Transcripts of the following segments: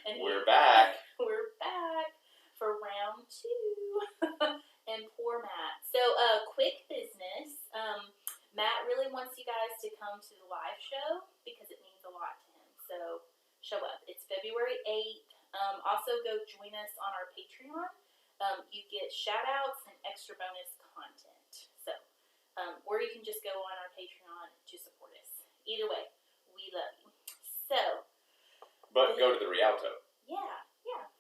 And we're back. We're back for round 2. And poor Matt. So, quick business. Matt really wants you guys to come to the live show because it means a lot to him. So, show up. It's February 8th. Also, go join us on our Patreon. You get shout-outs and extra bonus content. So, or you can just go on our Patreon to support us. Either way, we love you. So, but go to the Rialto. Yeah,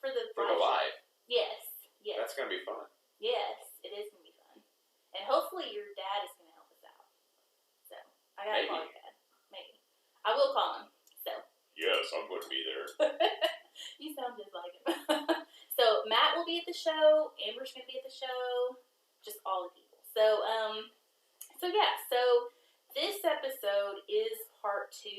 for the live. Yes. That's gonna be fun. Yes, it is gonna be fun, and hopefully your dad is gonna help us out. So I gotta call your dad. Maybe I will call him. So yes, I'm going to be there. You sound just like him. So Matt will be at the show. Amber's gonna be at the show. Just all the people. So So this episode is part 2.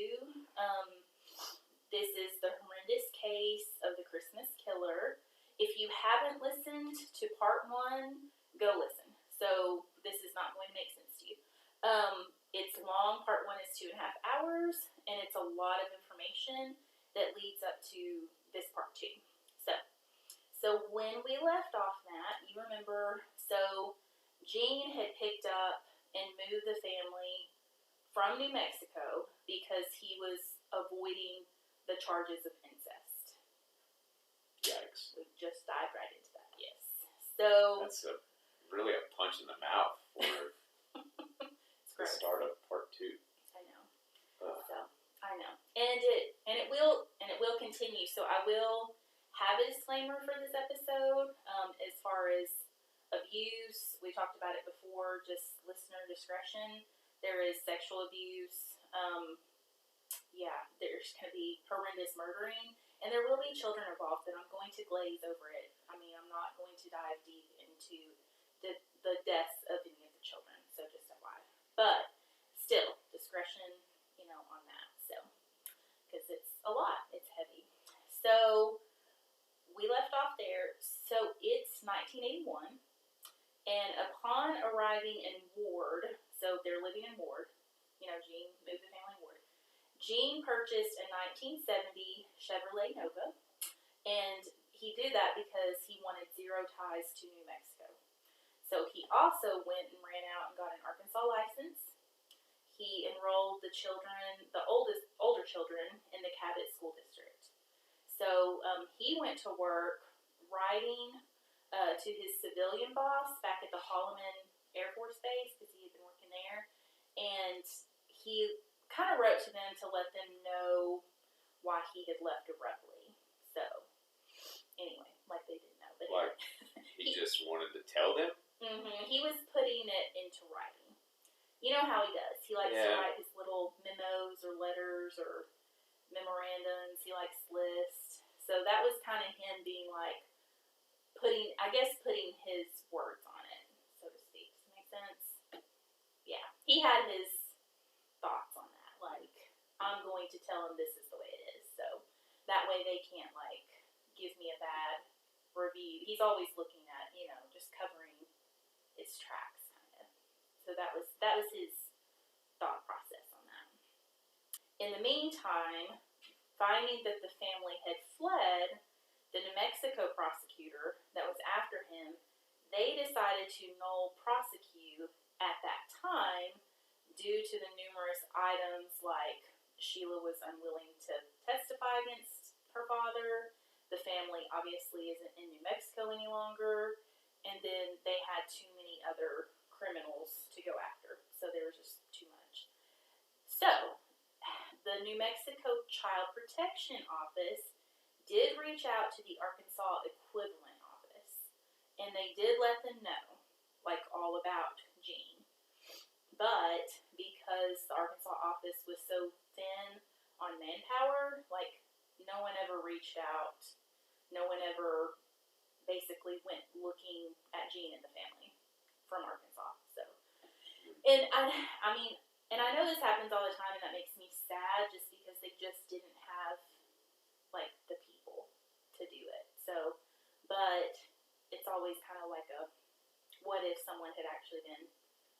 This is the horrendous case of the Christmas killer. If you haven't listened to part 1, go listen. So this is not going to make sense to you. It's long. Part 1 is 2.5 hours, and it's a lot of information that leads up to this part 2. So when we left off, Matt, you remember, so Gene had picked up and moved the family from New Mexico because he was avoiding the charges of incest. Yikes. We just dived right into that, yes. So that's really a punch in the mouth for the start of part 2. I know. I know. And it will continue. So I will have a disclaimer for this episode as far as abuse. We talked about it before, just listener discretion. There is sexual abuse. There's going to be horrendous murdering, and there will be children involved, but I'm going to glaze over it. I mean, I'm not going to dive deep into the deaths of any of the children, so just FYI. But still, discretion, on that, so, because it's a lot. It's heavy. So, we left off there. So, it's 1981, and upon arriving in Ward, so they're living in Ward, Gene moved the family in Ward. Gene purchased a 1970 Chevrolet Nova, and he did that because he wanted zero ties to New Mexico. So he also went and ran out and got an Arkansas license. He enrolled the older children in the Cabot School District. So he went to work writing to his civilian boss back at the Holloman Air Force Base because he had been working there, and he kind of wrote to them to let them know why he had left abruptly. So, anyway, like they didn't know. But like, he just wanted to tell them? Mm-hmm. He was putting it into writing. You know how he does. He likes to write his little memos or letters or memorandums. He likes lists. So that was kind of him being like, putting his words on it, so to speak. Does that make sense? Yeah. He had his thoughts on that. Like, I'm going to tell them this is the way it is. So that way they can't, give me a bad review. He's always looking at, just covering its tracks, kind of. So that was his thought process on that. In the meantime, finding that the family had fled, the New Mexico prosecutor that was after him, they decided to null prosecute at that time due to the numerous items like Sheila was unwilling to testify against her father, the family obviously isn't in New Mexico any longer, and then they had too many other criminals to go after, so there was just too much. So, the New Mexico Child Protection Office did reach out to the Arkansas Equivalent Office, and they did let them know, all about Gene. But because the Arkansas office was so thin on manpower, no one ever reached out. No one ever basically went looking at Gene and the family from Arkansas. So, and I know this happens all the time, and that makes me sad just because they just didn't have, the people to do it. So, but it's always kind of like a, what if someone had actually been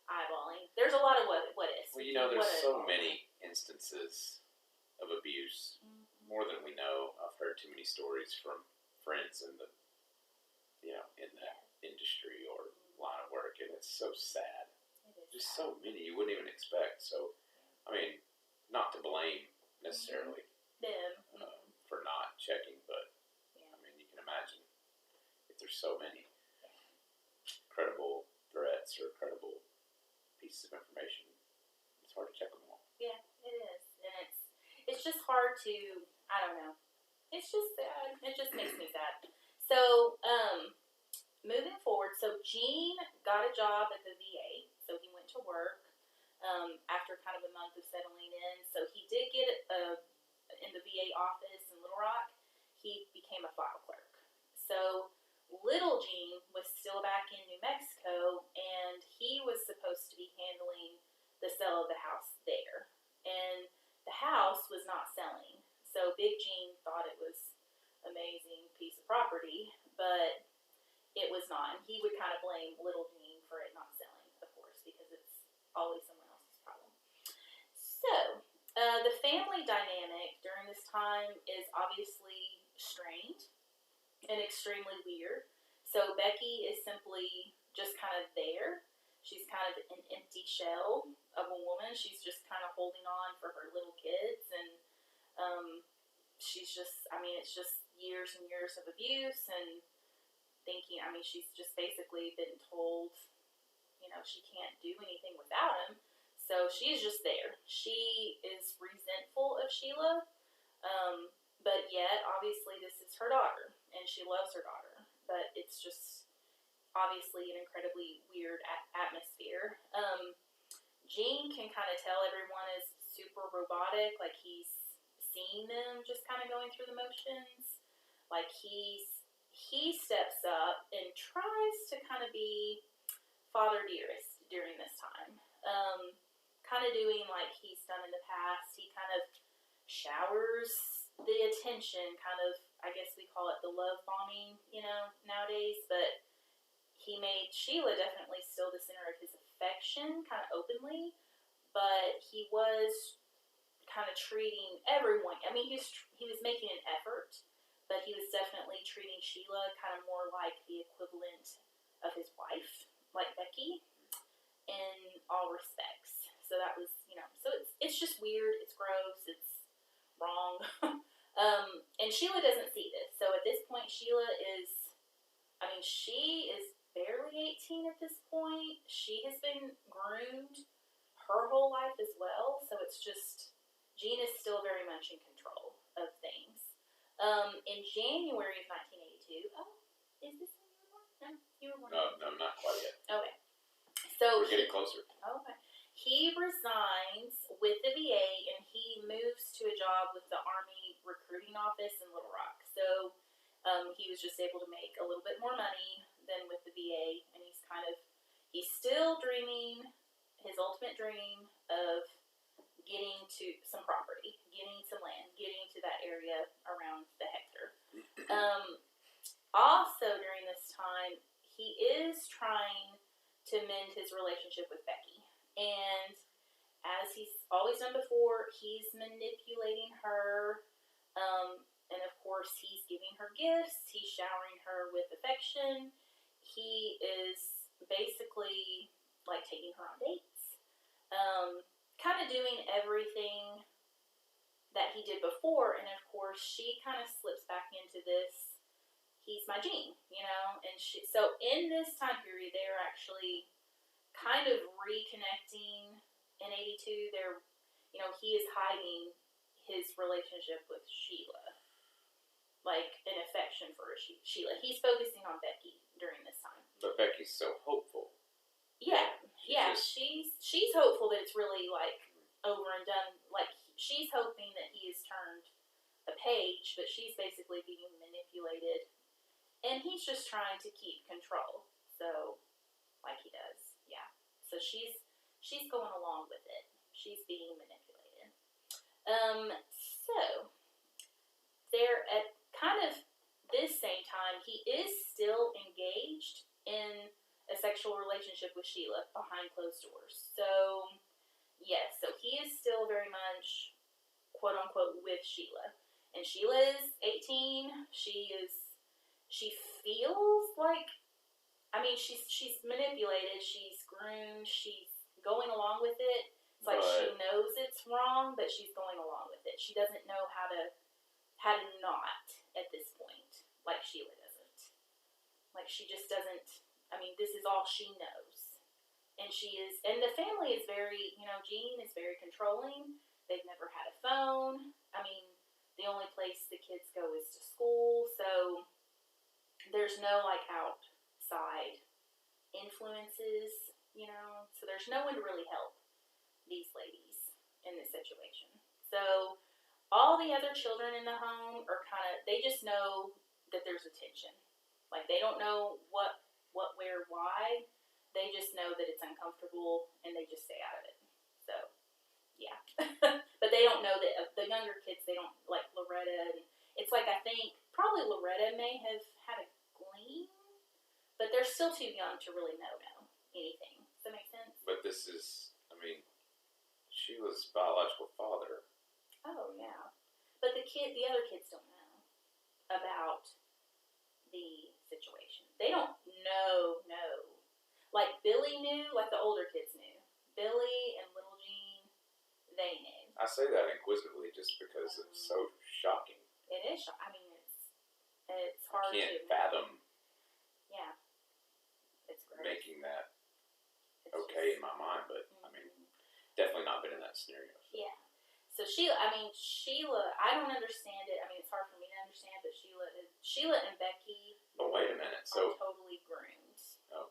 eyeballing? There's a lot of what ifs. Well, there's so many instances of abuse, more than we know of heard too many stories from friends in the, in that industry or line of work, and it's so sad. Just so many you wouldn't even expect. So, I mean, not to blame necessarily them for not checking, but I mean, you can imagine if there's so many credible threats or credible pieces of information, it's hard to check them all. Yeah, it is, and it's just hard to. I don't know. It's just sad. It just makes me sad. So, moving forward, so Gene got a job at the VA, so he went to work after kind of a month of settling in. So he did get in the VA office in Little Rock. He became a file clerk. So little Gene was still back in New Mexico, and he was supposed to be handling the sale of the house there. And the house was not selling. So Big Gene thought it was an amazing piece of property, but it was not. And he would kind of blame little Gene for it not selling, of course, because it's always someone else's problem. So the family dynamic during this time is obviously strained and extremely weird. So Becky is simply just kind of there. She's kind of an empty shell of a woman. She's just kind of holding on for her little kids, and she's just, I mean, it's just years and years of abuse and thinking, I mean, she's just basically been told, she can't do anything without him. So she's just there. She is resentful of Sheila, but yet, obviously, this is her daughter, and she loves her daughter. But it's just, obviously, an incredibly weird atmosphere. Gene can kind of tell everyone is super robotic, like he's seeing them just kind of going through the motions. Like he steps up and tries to kind of be father dearest during this time. Kind of doing like he's done in the past. He kind of showers the attention, kind of, I guess we call it the love bombing, nowadays. But he made Sheila definitely still the center of his affection, kind of openly. But he was kind of treating everyone. I mean, he was making an effort, but he was definitely treating Sheila kind of more like the equivalent of his wife, like Becky, in all respects. So that was, so it's just weird. It's gross. It's wrong. And Sheila doesn't see this. So at this point, Sheila is, she is barely 18 at this point. She has been groomed her whole life as well. So it's just, Gene is still very much in control of things. In January of 1982, is this when you were born? No, you were born. No, not quite yet. Okay. So we're getting closer. Okay. He resigns with the VA and he moves to a job with the Army recruiting office in Little Rock. So he was just able to make a little bit more money than with the VA, and he's still dreaming his ultimate dream of getting to some property, getting some land, getting to that area around the hectare. Also during this time, he is trying to mend his relationship with Becky. And as he's always done before, he's manipulating her. And of course, he's giving her gifts. He's showering her with affection. He is basically like taking her on dates. Kind of doing everything that he did before. And of course, she kind of slips back into this, he's my Gene, And so in this time period, they're actually kind of reconnecting in 82. They're, he is hiding his relationship with Sheila, like an affection for Sheila. He's focusing on Becky during this time. But Becky's so hopeful. Yeah, she's hopeful that it's really like over and done. Like she's hoping that he has turned a page, but she's basically being manipulated, and he's just trying to keep control. So, like he does. So she's going along with it. She's being manipulated. So they're at kind of this same time, he is still engaged in a sexual relationship with Sheila behind closed doors. So yes, so he is still very much quote unquote with Sheila. And Sheila is 18. She feels like, I mean, she's manipulated, she's groomed, she's going along with it. It's like she knows it's wrong, but she's going along with it. She doesn't know how to not at this point, like Sheila doesn't. Like, she just doesn't, I mean, this is all she knows. And and the family is very, Gene is very controlling. They've never had a phone. I mean, the only place the kids go is to school, so there's no, like, outside influences, so there's no one to really help these ladies in this situation. So all the other children in the home are they just know that there's a tension. Like, they don't know what, where, why. They just know that it's uncomfortable, and they just stay out of it. So, yeah. But they don't know that the younger kids, they don't, like Loretta, and it's like, I think probably Loretta may have had a gleam, but they're still too young to really know anything. Does that make sense? But this is, I mean, Sheila's biological father. Oh, yeah. But the other kids don't know about the situation. They don't know. Like, Billy knew, like the older kids knew. Billy and little Gene, they knew. I say that inquisitively just because it's so shocking. It is shocking. I mean, it's hard to... I can't fathom it's great. Making that okay in my mind, but, I mean, definitely not been in that scenario. So. Yeah. So Sheila, I don't understand it. I mean, it's hard for me to understand, but Sheila and Becky But wait a minute. are totally groomed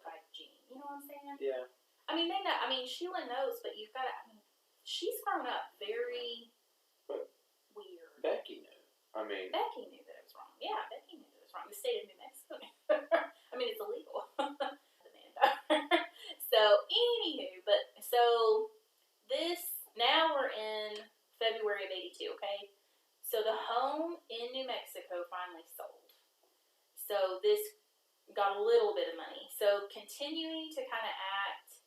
by Gene. You know what I'm saying? Yeah. I mean, they know. I mean, Sheila knows, but you've got to, she's grown up very weird. Becky knew. Becky knew that it was wrong. Yeah, Becky knew that it was wrong. The state of New Mexico knew. I mean, it's illegal. So, anywho, now we're in February of 82, okay? So the home in New Mexico finally sold. So this got a little bit of money. So continuing to kind of act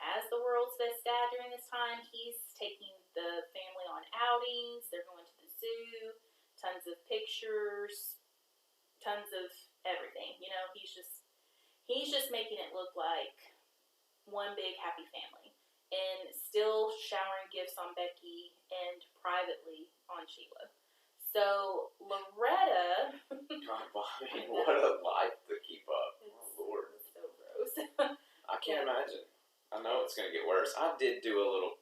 as the world's best dad during this time, he's taking the family on outings. They're going to the zoo, tons of pictures, tons of everything. He's just making it look like one big happy family. And still showering gifts on Becky and privately on Sheila. So, Loretta... God, what a life to keep up. Oh, Lord. It's so gross. I can't imagine. I know it's going to get worse. I did a little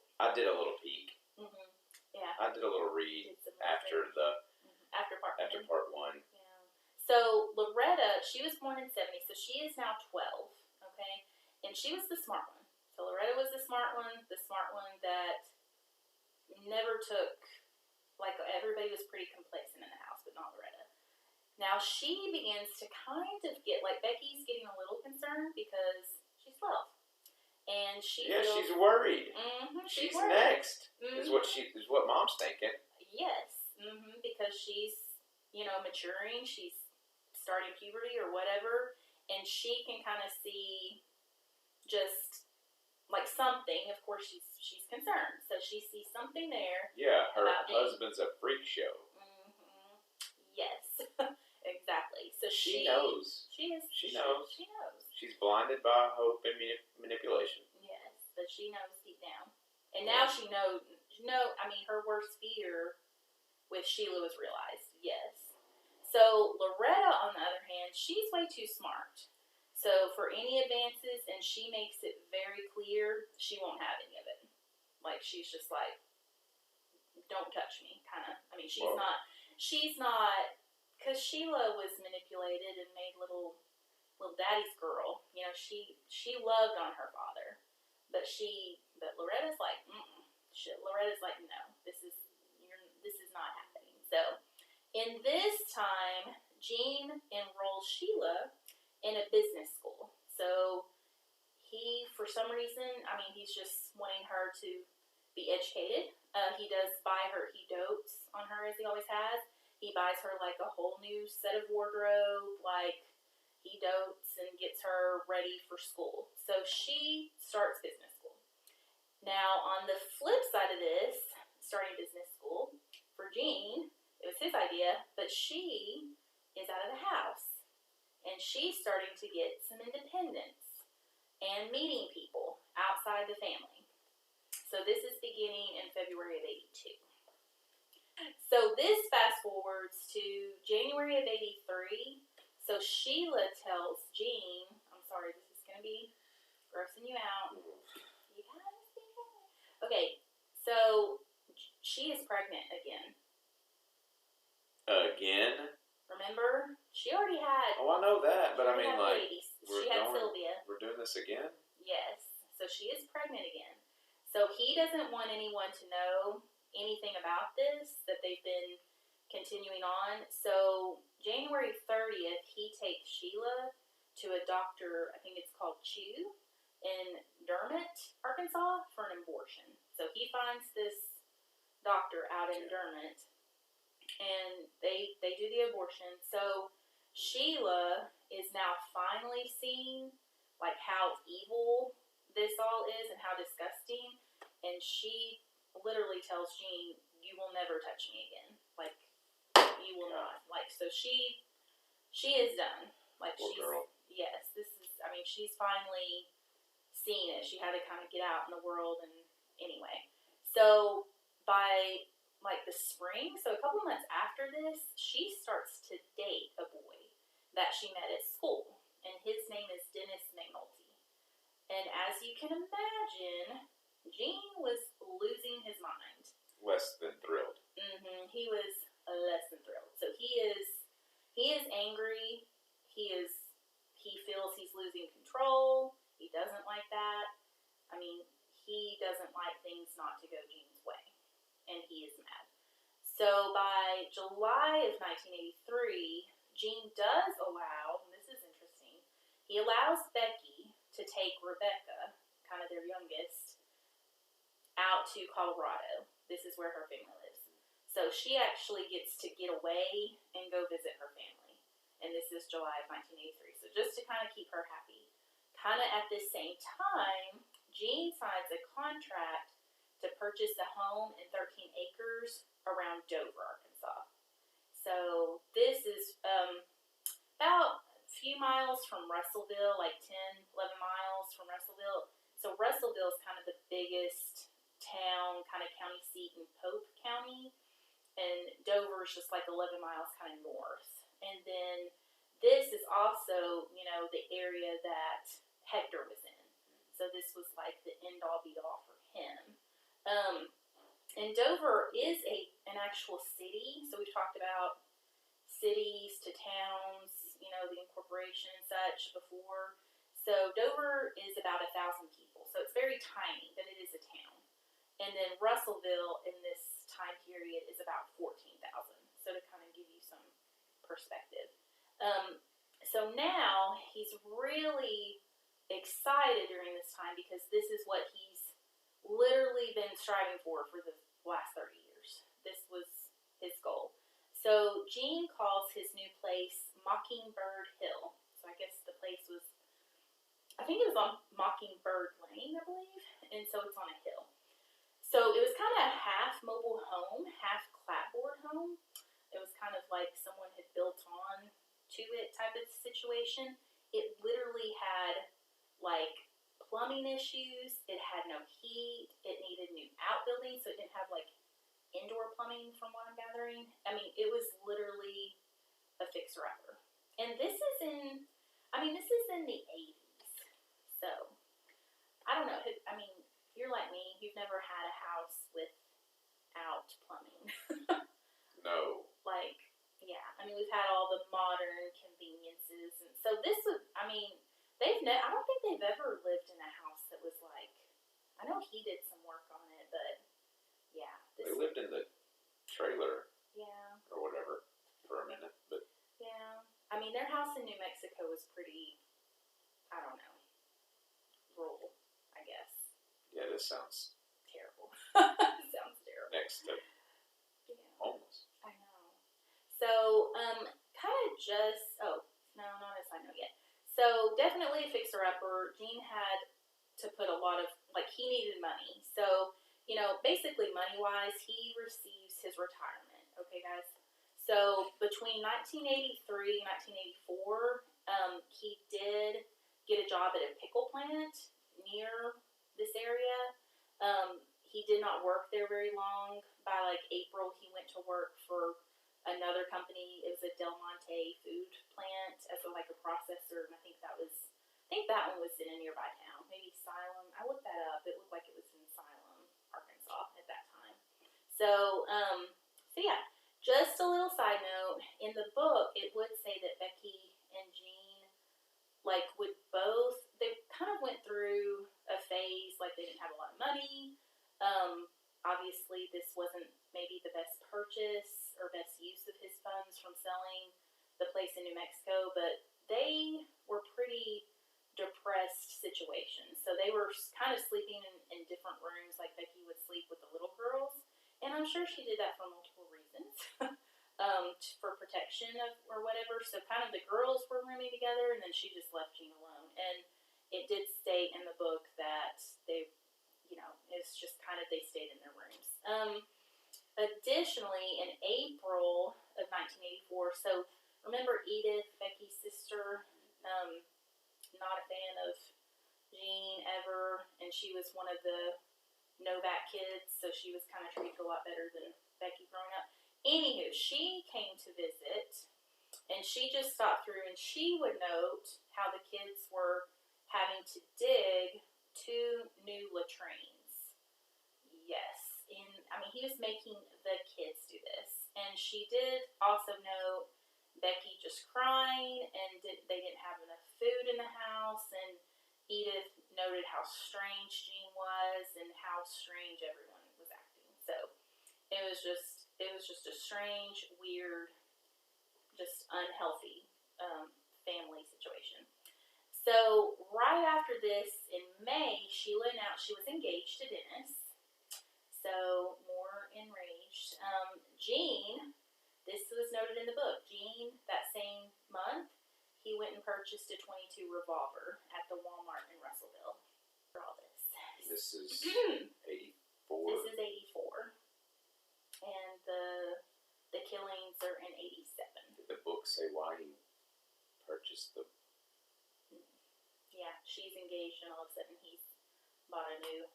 peek. Mm-hmm. Yeah. I did a little read after part one. Yeah. So, Loretta, she was born in 70, so she is now 12, okay? And she was the smart one. So Loretta was the smart one that never took, like, everybody was pretty complacent in the house, but not Loretta. Now she begins to kind of get, like, Becky's getting a little concerned because she's 12. And she's worried. Mm-hmm, she's worried. Next, mm-hmm. is what Mom's thinking. Yes, because she's, maturing, she's starting puberty or whatever, and she can kind of see just... like something, of course, she's concerned. So she sees something there. Yeah, her husband's a freak show. Mm-hmm. Yes, exactly. So she knows. She knows. She's blinded by hope and manipulation. Yes, but she knows deep down. And now she knows. Her worst fear with Sheila was realized. Yes. So Loretta, on the other hand, she's way too smart. So for any advances, and she makes it very clear, she won't have any of it. Like, she's just like, don't touch me, kind of. She's not, because Sheila was manipulated and made little daddy's girl. She loved on her father. But Loretta's like, Loretta's like, no, this is not happening. So, in this time, Gene enrolls Sheila in a business school. So he, for some reason, he's just wanting her to be educated. He does buy her, he dotes on her as he always has. He buys her like a whole new set of wardrobe, like he dotes and gets her ready for school. So she starts business school. Now, on the flip side of this, starting business school, for Gene, it was it's his idea, but she is out of the house. And she's starting to get some independence and meeting people outside the family. So this is beginning in February of 82. So this fast forwards to January of 83. So Sheila tells Gene, I'm sorry, this is going to be grossing you out. You guys be careful. Okay, so she is pregnant again. Again? Remember? She already had... Oh, I know that, but I mean, like... babies. She had Sylvia. We're doing this again? Yes. So she is pregnant again. So he doesn't want anyone to know anything about this, that they've been continuing on. So January 30th, he takes Sheila to a doctor, I think it's called Chew, in Dermot, Arkansas, for an abortion. So he finds this doctor out in Dermot, and they do the abortion. So Sheila is now finally seeing like how evil this all is and how disgusting, and she literally tells Gene, "You will never touch me again. Like, you will not." Like, so she is done. Like, Poor she's girl. Yes, this is. I mean, she's finally seen it. She had to kind of get out in the world, and anyway, so by like the spring, so a couple months after this, she starts to date a boy that she met at school, and his name is Dennis McNulty. And as you can imagine, Gene was losing his mind. Less than thrilled. He was less than thrilled. So he is angry. He feels he's losing control. He doesn't like that. I mean, he doesn't like things not to go Gene's way. And he is mad. So by July of 1983, Gene does allow, and this is interesting, he allows Becky to take Rebecca, kind of their youngest, out to Colorado. This is where her family lives. So she actually gets to get away and go visit her family. And this is July of 1983. So just to kind of keep her happy. Kind of at this same time, Gene signs a contract to purchase a home in 13 acres around Dover, Arkansas. So this is about a few miles from Russellville, like 10, 11 miles from Russellville. So Russellville is kind of the biggest town, kind of county seat in Pope County. And Dover is just like 11 miles kind of north. And then this is also, you know, the area that Hector was in. So this was like the end-all be-all for him. And Dover is an actual city. So we've talked about cities to towns, you know, the incorporation and such before. So Dover is about 1,000 people. So it's very tiny, but it is a town. And then Russellville in this time period is about 14,000. So to kind of give you some perspective. So now he's really excited during this time because this is what he's literally been striving for the last 30 years. This was his goal. So Gene calls his new place Mockingbird Hill. So I guess the place was, I think it was on Mockingbird Lane, I believe. And so it's on a hill. So it was kind of a half mobile home, half clapboard home. It was kind of like someone had built on to it type of situation. It literally had like plumbing issues. It had no heat. It needed new outbuildings, so it didn't have like indoor plumbing from what I'm gathering. I mean, it was literally a fixer-upper. And this is in the 80s. So, I don't know. I mean, you're like me. You've never had a house without plumbing. No. Like, yeah. I mean, we've had all the modern conveniences. And so this was, I mean, I don't think they've ever lived in a house that was like, I know he did some work on it, but yeah. They lived in the trailer. Yeah. Or whatever for a minute, but. Yeah. I mean, their house in New Mexico was pretty, I don't know, rural, I guess. Yeah, this sounds terrible. Sounds terrible. Next to homeless. I know. So, kind of just, not as I know yet. So, definitely a fixer-upper. Gene had to put a lot of, like, he needed money. So, you know, basically money-wise, he receives his retirement. Okay, guys? So between 1983 and 1984, he did get a job at a pickle plant near this area. He did not work there very long. By like April, he went to work for another company. It was a Del Monte food plant as a processor, and I think that one was in a nearby town, maybe Siloam. I looked that up. It looked like it was in Siloam, Arkansas at that time. So yeah. Just a little side note, in the book, it would say that Becky and Gene, they kind of went through a phase, they didn't have a lot of money. Obviously, this wasn't maybe the best purchase or best use of his funds from selling the place in New Mexico, but they were pretty depressed situations. So they were kind of sleeping in different rooms, like Becky would sleep with the little girls. And I'm sure she did that for multiple reasons, for protection or whatever. So kind of the girls were rooming together, and then she just left Gene alone. And it did state in the book that they, it's just kind of they stayed in their rooms. Additionally, in April of 1984, so remember Edith, Becky's sister, not a fan of Gene ever, and she was one of the Novak kids, so she was kind of treated a lot better than Becky growing up. Anywho, she came to visit, and she just stopped through, and she would note how the kids were having to dig 2 new latrines. Yes, he was making the kids do this, and she did also note Becky just crying, and they didn't have enough food in the house, and Edith noted how strange Gene was and how strange everyone was acting. So it was just a strange, weird, just unhealthy family situation. So right after this, in May, Sheila announced she was engaged to Dennis. So more enraged. Gene, this was noted in the book. Gene, that same month, he went and purchased a .22 revolver at the Walmart in Russellville for all this. This is 84. This is 84. And the killings are in 87. Did the book say why he purchased the... Yeah, she's engaged and all of a sudden he's bought a new...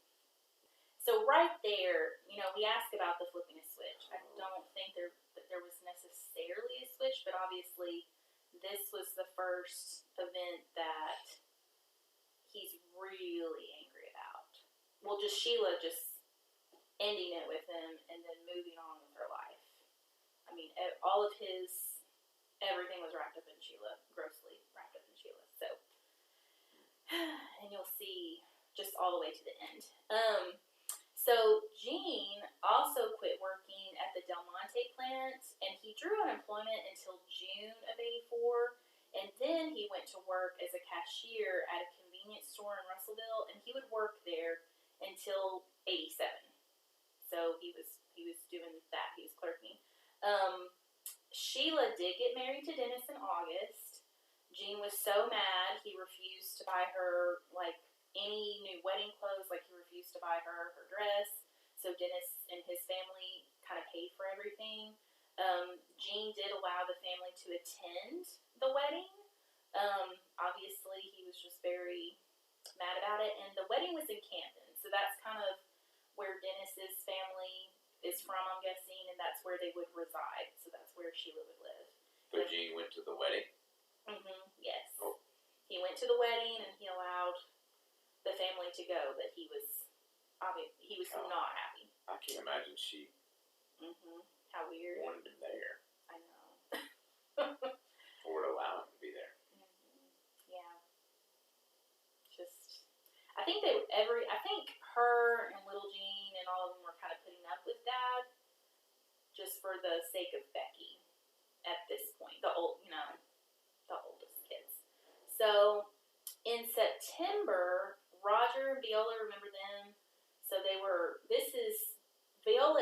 So right there, we ask about the flipping a switch. I don't think that there was necessarily a switch, but obviously... This was the first event that he's really angry about. Well, just Sheila just ending it with him and then moving on with her life. All of everything was wrapped up in Sheila, grossly wrapped up in Sheila. So, and you'll see just all the way to the end. So Gene also quit working at the Del Monte plant, and he drew unemployment until June of 84, and then he went to work as a cashier at a convenience store in Russellville, and he would work there until 87. So he was doing that. He was clerking. Sheila did get married to Dennis in August. Gene was so mad he refused to buy her any new wedding clothes, he refused to buy her dress. So Dennis and his family kind of paid for everything. Gene did allow the family to attend the wedding. Obviously, he was just very mad about it. And the wedding was in Camden, so that's kind of where Dennis's family is from, I'm guessing, and that's where they would reside. So that's where Sheila would live. So Gene went to the wedding? Yes. Oh. He went to the wedding, and he allowed the family to go, but he was not happy. I can't imagine she How weird. wanted him there. I know. Or would allow him to be there. Yeah. I think her and little Gene and all of them were kind of putting up with Dad just for the sake of Becky at this point. The oldest kids. So in September, Roger and Viola, remember them? So Viola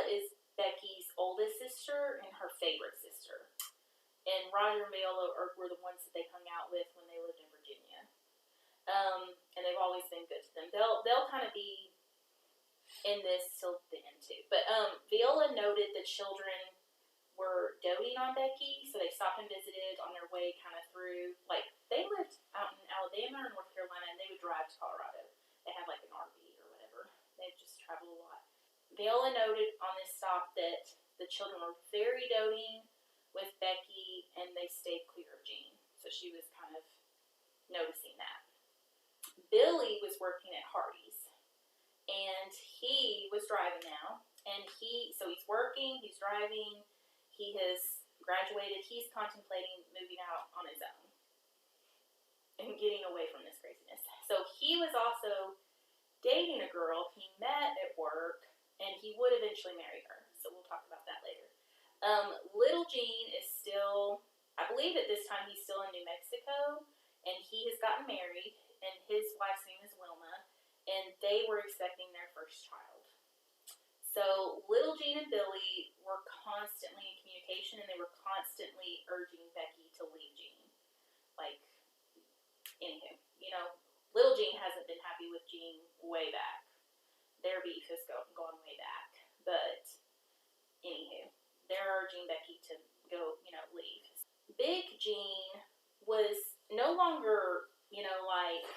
is Becky's oldest sister and her favorite sister. And Roger and Viola were the ones that they hung out with when they lived in Virginia. And they've always been good to them. They'll kind of be in this till the end too. But Viola noted the children were doting on Becky, so they stopped and visited on their way kind of through, like, they lived out in Alabama or North Carolina, and they would drive to Colorado. They had, like, an RV or whatever. They'd just travel a lot. Viola noted on this stop that the children were very doting with Becky, and they stayed clear of Gene. So she was kind of noticing that. Billy was working at Hardee's, and he was driving now. And so he's working, he's driving, he has graduated, he's contemplating moving out on his own and getting away from this craziness. So he was also dating a girl he met at work, and he would eventually marry her. So we'll talk about that later. Little Gene is still, I believe at this time he's still in New Mexico, and he has gotten married, and his wife's name is Wilma, and they were expecting their first child. So Little Gene and Billy were constantly in communication, and they were constantly urging Becky to leave Gene. Like, anywho, Little Gene hasn't been happy with Gene way back. Their beef has gone way back. But, anywho, they're urging Becky to go, leave. Big Gene was no longer, like,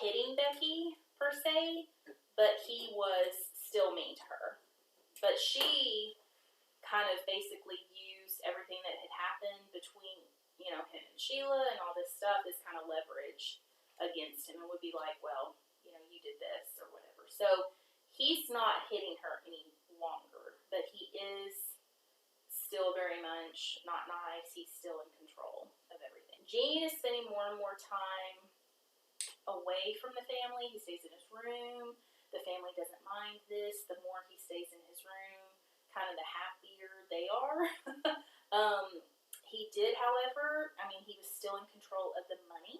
hitting Becky, per se, but he was still mean to her. But she kind of basically used everything that had happened between, him and Sheila and all this stuff as kind of leverage against him, and would be like, well, you did this or whatever. So he's not hitting her any longer, but he is still very much not nice. He's still in control of everything. Gene is spending more and more time away from the family. He stays in his room. The family doesn't mind this. The more he stays in his room, kind of the happier they are. He did, however, he was still in control of the money.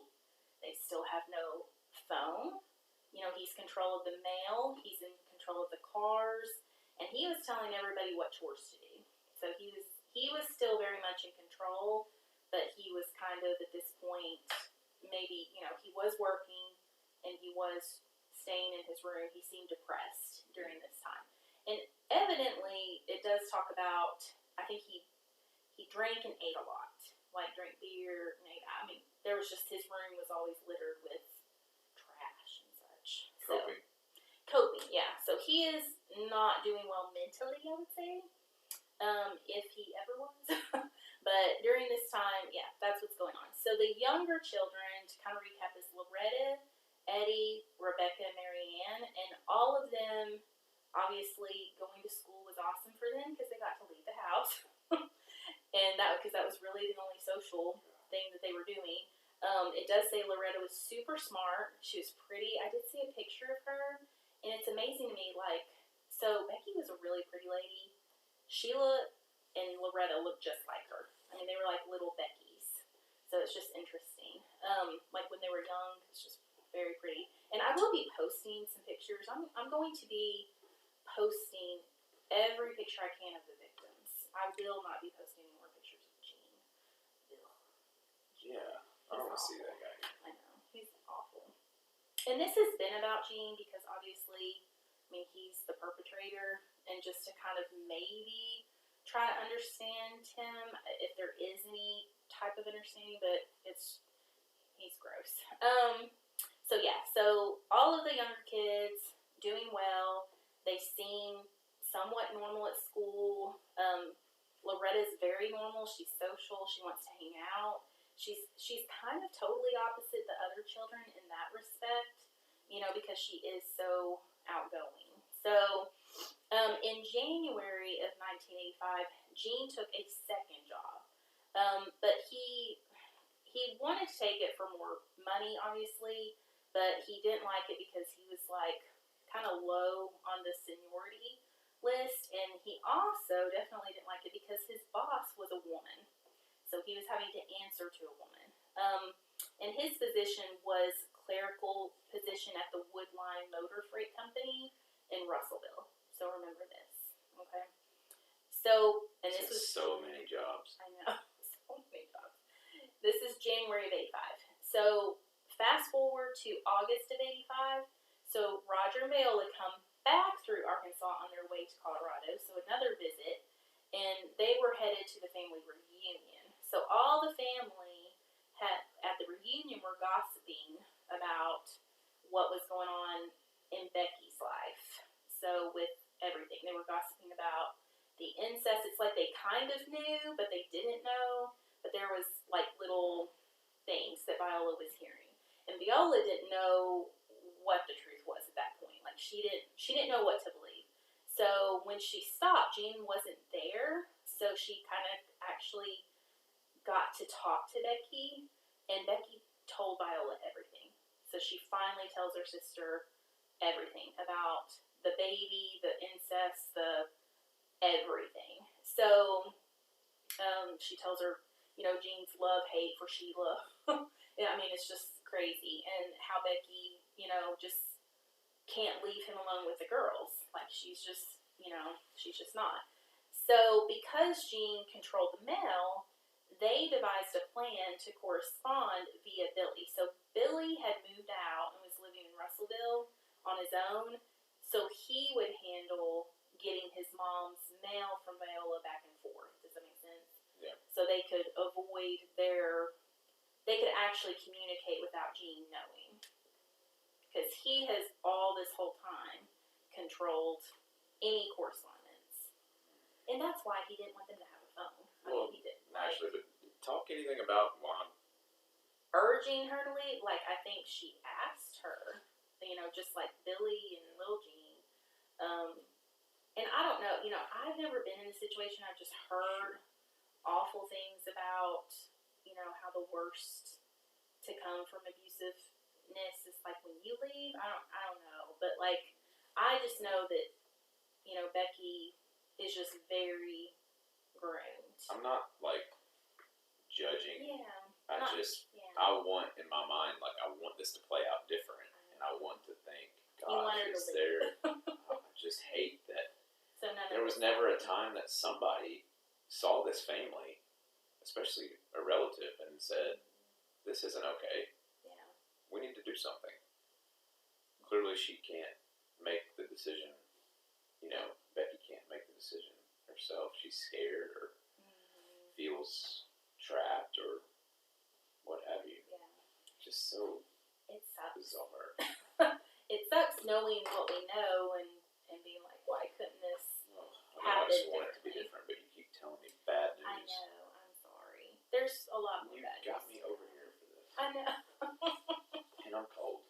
They still have no phone. He's control of the mail. He's in control of the cars. And he was telling everybody what chores to do. So he was still very much in control, but he was kind of, at this point, maybe, he was working, and he was staying in his room. He seemed depressed during this time. And evidently, it does talk about, I think he drank and ate a lot. Like, drank beer and ate, there was just, his room was always littered with trash and such. Coping, yeah. So he is not doing well mentally, I would say, if he ever was. But during this time, yeah, that's what's going on. So the younger children, to kind of recap, is Loretta, Eddie, Rebecca, and Marianne, and all of them, obviously, going to school was awesome for them because they got to leave the house. And because that was really the only social thing that they were doing. It does say Loretta was super smart. She was pretty. I did see a picture of her, and it's amazing to me. Like, so Becky was a really pretty lady. Sheila and Loretta looked just like her. They were like little Beckys. So it's just interesting. Like when they were young, it's just very pretty. And I will be posting some pictures. I'm going to be posting every picture I can of the victims. I will not be posting any more pictures of Gene. Yeah, I don't want to see that guy. I know. He's awful. And this has been about Gene because obviously, he's the perpetrator. And just to kind of maybe try to understand him, if there is any type of understanding, but he's gross. So yeah, so all of the younger kids doing well. They seem somewhat normal at school. Loretta's very normal. She's social. She wants to hang out. She's kind of totally opposite the other children in that respect, because she is so outgoing. So, in January of 1985, Gene took a second job, but he wanted to take it for more money, obviously, but he didn't like it because he was like kind of low on the seniority list, and he also definitely didn't like it because his boss was a woman, so he was having to answer to a woman. And his position was clerical position at the Woodline Motor Freight Company in Russellville. So remember this, okay? So, and this was so many jobs. I know, so many jobs. This is January of 85. So fast forward to August of 85. So Roger and Viola come back through Arkansas on their way to Colorado. So another visit, and they were headed to the family reunion. So all the family at the reunion were gossiping about what was going on in Becky's life. So with everything, they were gossiping about the incest. It's like they kind of knew, but they didn't know. But there was like little things that Viola was hearing, and Viola didn't know what the truth was at that point. Like she didn't know what to believe. So when she stopped, Jean wasn't there. So she kind of actually got to talk to Becky, and Becky told Viola everything. So she finally tells her sister everything about the baby, the incest, the everything. So she tells her, Jean's love-hate for Sheila. I mean, it's just crazy. And how Becky, just can't leave him alone with the girls. Like, she's just not. So because Jean controlled the mail, they devised a plan to correspond via Billy. So Billy had moved out and was living in Russellville on his own. So he would handle getting his mom's mail from Viola back and forth. Does that make sense? Yeah. So they could avoid they could actually communicate without Jean knowing. Because he has all this whole time controlled any correspondence. And that's why he didn't want them to have a phone. Well, he didn't. Naturally, but talk anything about why? Urging her to leave, like, I think she asked her, just like Billy and Lil Jean. And I don't know, I've never been in a situation. I've just heard awful things about, how the worst to come from abusiveness is like when you leave. I don't know, but like, I just know that, Becky is just very groomed. I'm not like judging. Yeah. I want in my mind, like, I want this to play out different, and I want to think, gosh, is there? I just hate that. So there was never a time that somebody saw this family, especially a relative, and said, "This isn't okay. Yeah, we need to do something." Clearly, she can't make the decision. Becky can't make the decision herself. She's scared or feels trapped or what have you. Yeah. Just so it sucks. Bizarre. It sucks knowing what we know and being like, why couldn't this happen? I just want it to be different, but you keep telling me bad news. I know. I'm sorry. There's a lot more bad news. You got me over here for this. I know. And I'm cold.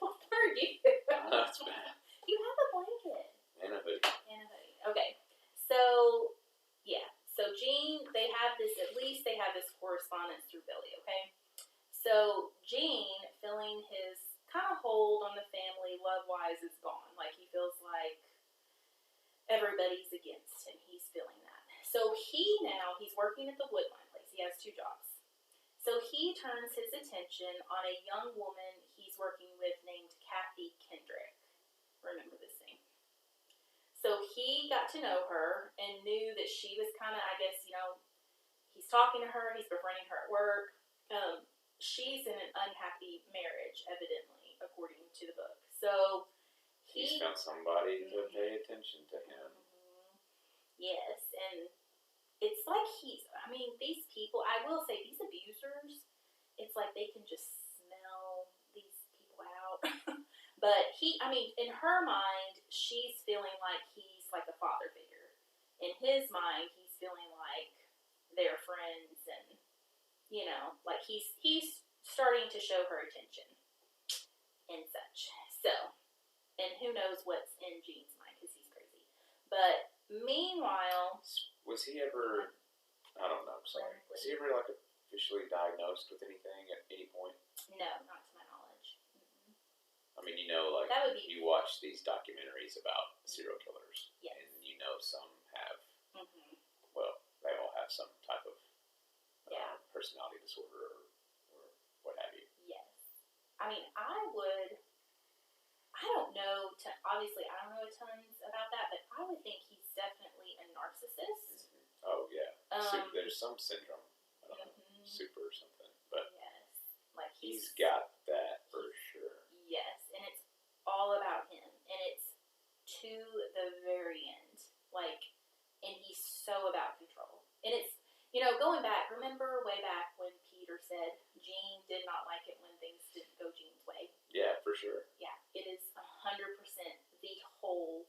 Well, for you. That's bad. You have a blanket. And a hoodie. Okay. So, yeah. So, Jean, they have this correspondence through Billy, okay? So, Jean, feeling his kind of hold on the family, love-wise, is gone. Like, he feels like everybody's against him. He's feeling that. So, he's working at the woodline place. He has 2 jobs. So, he turns his attention on a young woman he's working with named Kathy Kendrick. Remember this name. So he got to know her and knew that she was kind of, I guess, he's talking to her, he's befriending her at work. She's in an unhappy marriage, evidently, according to the book. So he's found somebody to pay attention to him. Yes, and it's like these people, I will say, these abusers, it's like they can just smell these people out. But in her mind, she's feeling like he's like a father figure. In his mind, he's feeling like they're friends and, like he's starting to show her attention and such. So, and who knows what's in Gene's mind because he's crazy. But meanwhile... Was he ever, I don't know, sorry. Was he ever like officially diagnosed with anything at any point? No, not to my knowledge. You watch these documentaries about serial killers, yes. And some have, they all have some type of personality disorder or what have you. Yes. I don't know, obviously I don't know tons about that, but I would think he's definitely a narcissist. Mm-hmm. Oh, yeah. There's some syndrome, super or something, but yes. Like he's got that for sure. Yes, and it's all about him, and it's to the very end. Like, and he's so about going back, remember way back when Peter said Gene did not like it when things didn't go Gene's way? Yeah, for sure. Yeah, it is 100% the whole,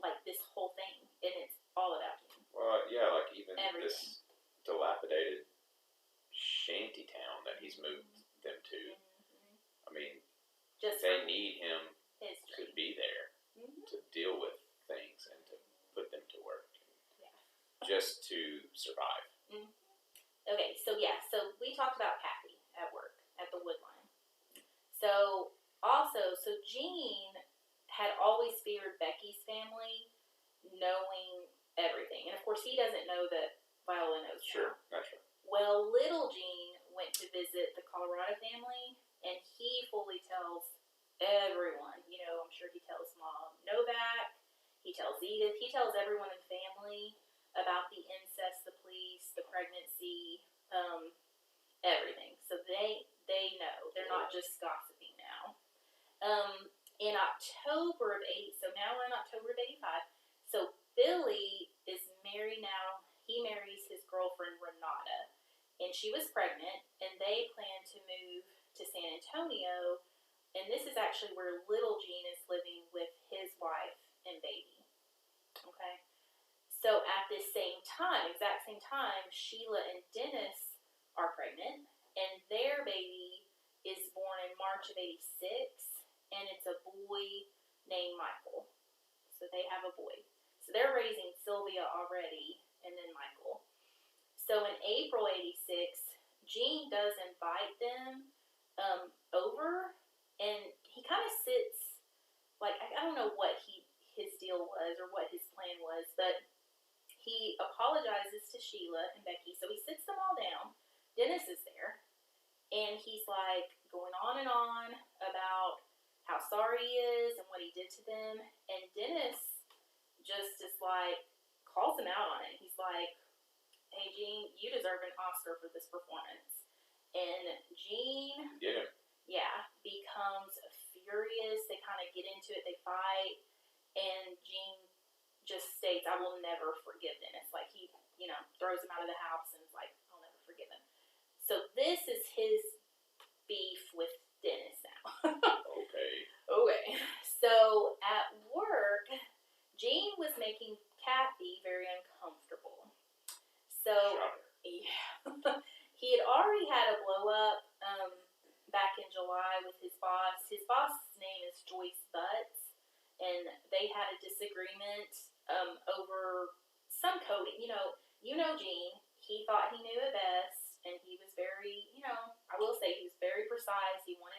like, this whole thing, and it's all about Gene. Well, yeah, like even Everything. this dilapidated shanty town that he's moved them to. I mean, just they need him history to be there to deal with things and to put them to work. Just to survive. Okay, so we talked about Kathy at work at the Woodline. So Gene had always feared Becky's family knowing everything, and of course he doesn't know that Viola knows. Sure, naturally. Well, little Gene went to visit the Colorado family, and he fully tells everyone. You know, I'm sure he tells Mom Novak, he tells Edith, he tells everyone in the family about the incest, the police, the pregnancy, everything. So they know. They're not just gossiping now. In October of 80, so now we're in October of 85, so Billy is married now. He marries his girlfriend, Renata, and she was pregnant, and they plan to move to San Antonio, and this is actually where little Gene is living with his wife and baby. Okay? So at this exact same time, Sheila and Dennis are pregnant, and their baby is born in March of 86, and it's a boy named Michael. So they have a boy. So they're raising Sylvia already, and then Michael. So in April 86, Gene does invite them over, and he kind of sits, like, I don't know what his deal was or what his plan was, but he apologizes to Sheila and Becky, so he sits them all down. Dennis is there, and he's like going on and on about how sorry he is and what he did to them, and Dennis just is like, calls him out on it. He's like, hey Gene, you deserve an Oscar for this performance. And Gene, becomes furious. They kind of get into it, they fight, and Gene just states, I will never forgive Dennis. Like, he, throws him out of the house and is like, I'll never forgive him. So this is his beef with Dennis now. Okay. So at work, Gene was making Kathy very uncomfortable. So, yeah. He had already had a blow-up back in July with his boss. His boss's name is Joyce Butts, and they had a disagreement over some coding. You know Gene. He thought he knew it best, and he was very, I will say he was very precise. He wants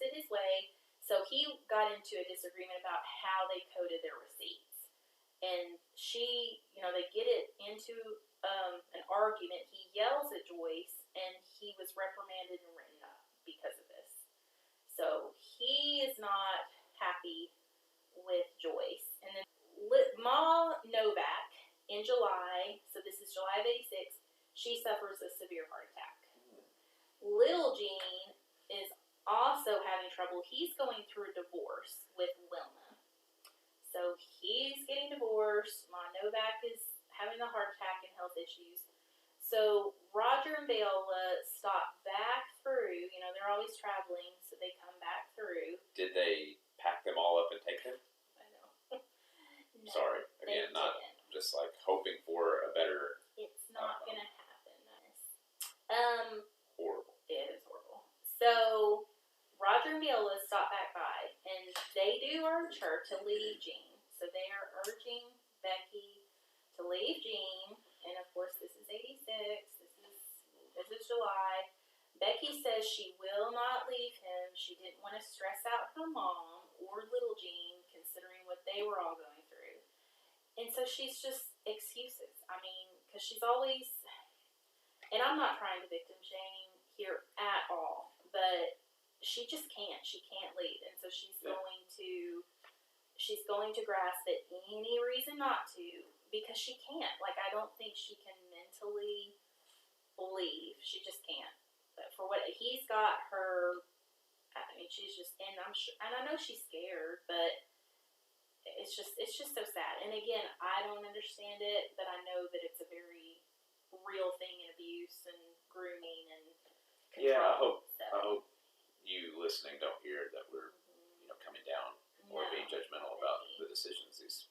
it his way. So he got into a disagreement about how they coded their receipts. And they get it into an argument. He yells at Joyce, and he was reprimanded and written up because of this. So he is not happy with Joyce. And then Ma Novak, in July, so this is July of 86, she suffers a severe heart attack. Little Gene is also having trouble. He's going through a divorce with Wilma. So he's getting divorced. Ma Novak is having a heart attack and health issues. So Roger and Beulah stop back through. They're always traveling, so they come back through. Did they pack them all up and take them? I know. No, sorry. Again, not didn't. Just like hoping for a better... It's not going to happen. Horrible. It is horrible. So Roger and Beulah stop back by, and they do urge her to leave Gene. So they are urging Becky to leave Gene, and of course this is 86. This is July. Becky says she will not leave him. She didn't want to stress out her mom or little Gene, considering what they were all going through. And so she's just excuses. Because she's always, and I'm not trying to victim shame here at all, but she just can't. She can't leave, and so she's going to grasp at any reason not to, because she can't. Like, I don't think she can mentally leave. She just can't. But for what he's got her, she's just, and I'm sure, and I know she's scared, but it's just so sad. And again, I don't understand it, but I know that it's a very real thing in abuse and grooming and control. Yeah, I hope you listening don't hear that we're coming down or being judgmental about the decisions this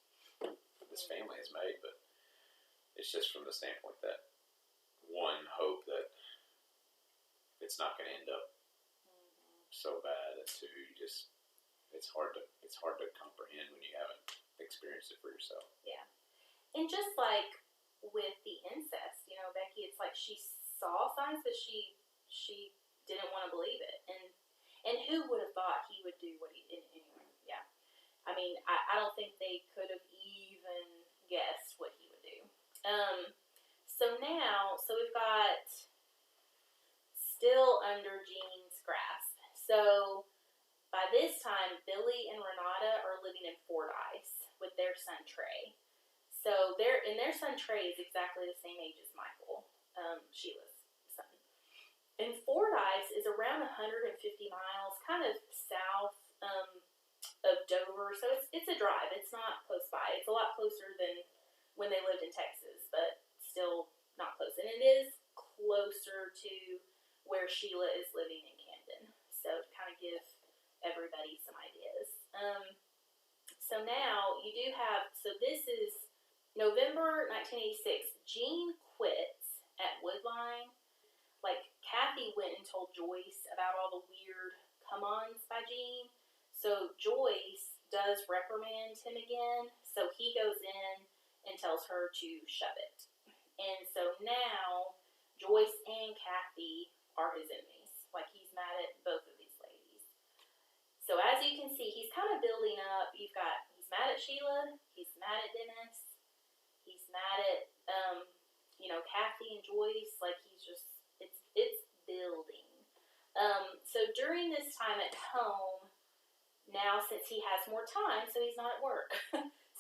family has made, but it's just from the standpoint that one, hope that it's not going to end up so bad, and two, it's hard to comprehend when you haven't experienced it for yourself. Yeah, and just like with the incest, Becky, it's like she saw signs, but she didn't want to believe it, and who would have thought he would do what he did anyway? Yeah, I mean, I don't think they could have even guessed what he would do. So we've got still under Gene's grasp. So by this time, Billy and Renata are living in Fordyce with their son Trey. So their son Trey is exactly the same age as Michael, Sheila's son. And Fordyce is around 150 miles, kind of south of Dover. So it's a drive. It's not close by. It's a lot closer than when they lived in Texas, but still not close. And it is closer to where Sheila is living in Camden. So to kind of give everybody some ideas. So now you do have, so this is November 1986. Gene quits at Woodline. Like, Kathy went and told Joyce about all the weird come-ons by Gene. So Joyce does reprimand him again. So he goes in and tells her to shove it. And so now Joyce and Kathy are his enemies. Like, he's mad at both of these ladies. So as you can see, he's kind of building up. He's mad at Sheila. He's mad at Dennis. He's mad at, Kathy and Joyce. Like, he's just, it's building. So during this time at home, now since he has more time, so he's not at work.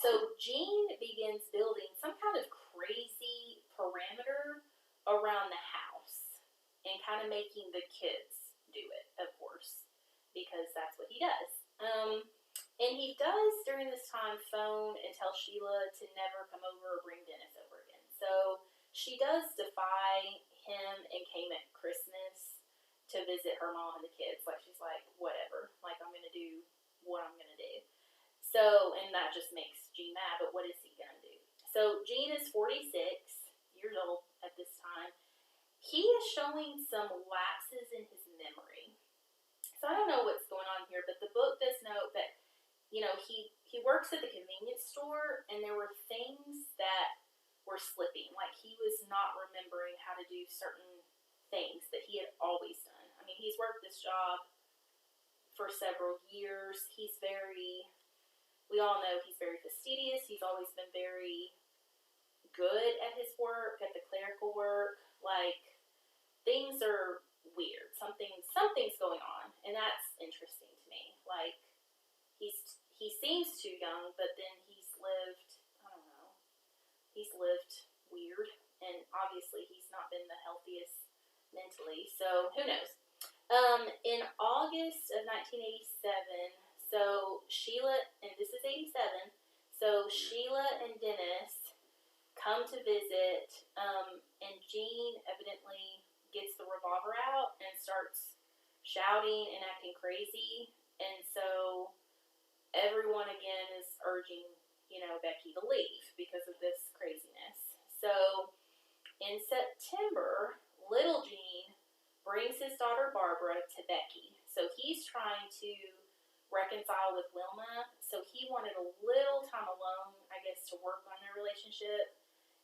So Gene begins building some kind of crazy perimeter around the house and kind of making the kids do it, of course, because that's what he does. And he does, during this time, phone and tell Sheila to never come over or bring Dennis over again. So she does defy him and came at Christmas to visit her mom and the kids. Like, she's like, whatever. Like, I'm going to do what I'm going to do. So, and that just makes Gene mad, but what is he going to do? So, Gene is 46 years old at this time. He is showing some lapses in his memory. So, I don't know what's going on here, but the book does note that, he works at the convenience store, and there were things that were slipping. Like, he was not remembering how to do certain things that he had always done. I mean, he's worked this job for several years. We all know he's very fastidious. He's always been very good at his work, at the clerical work. Like, things are weird. Something's going on, and that's interesting to me. Like, he seems too young, but then he's lived, I don't know, he's lived weird, and obviously he's not been the healthiest mentally, so who knows. In August of 1987, so Sheila, and this is 87, so Sheila and Dennis come to visit, and Gene evidently gets the revolver out and starts shouting and acting crazy, and so everyone again is urging, Becky to leave because of this craziness. So in September, little Gene brings his daughter Barbara to Becky. So he's trying to reconcile with Wilma. So he wanted a little time alone, I guess, to work on their relationship.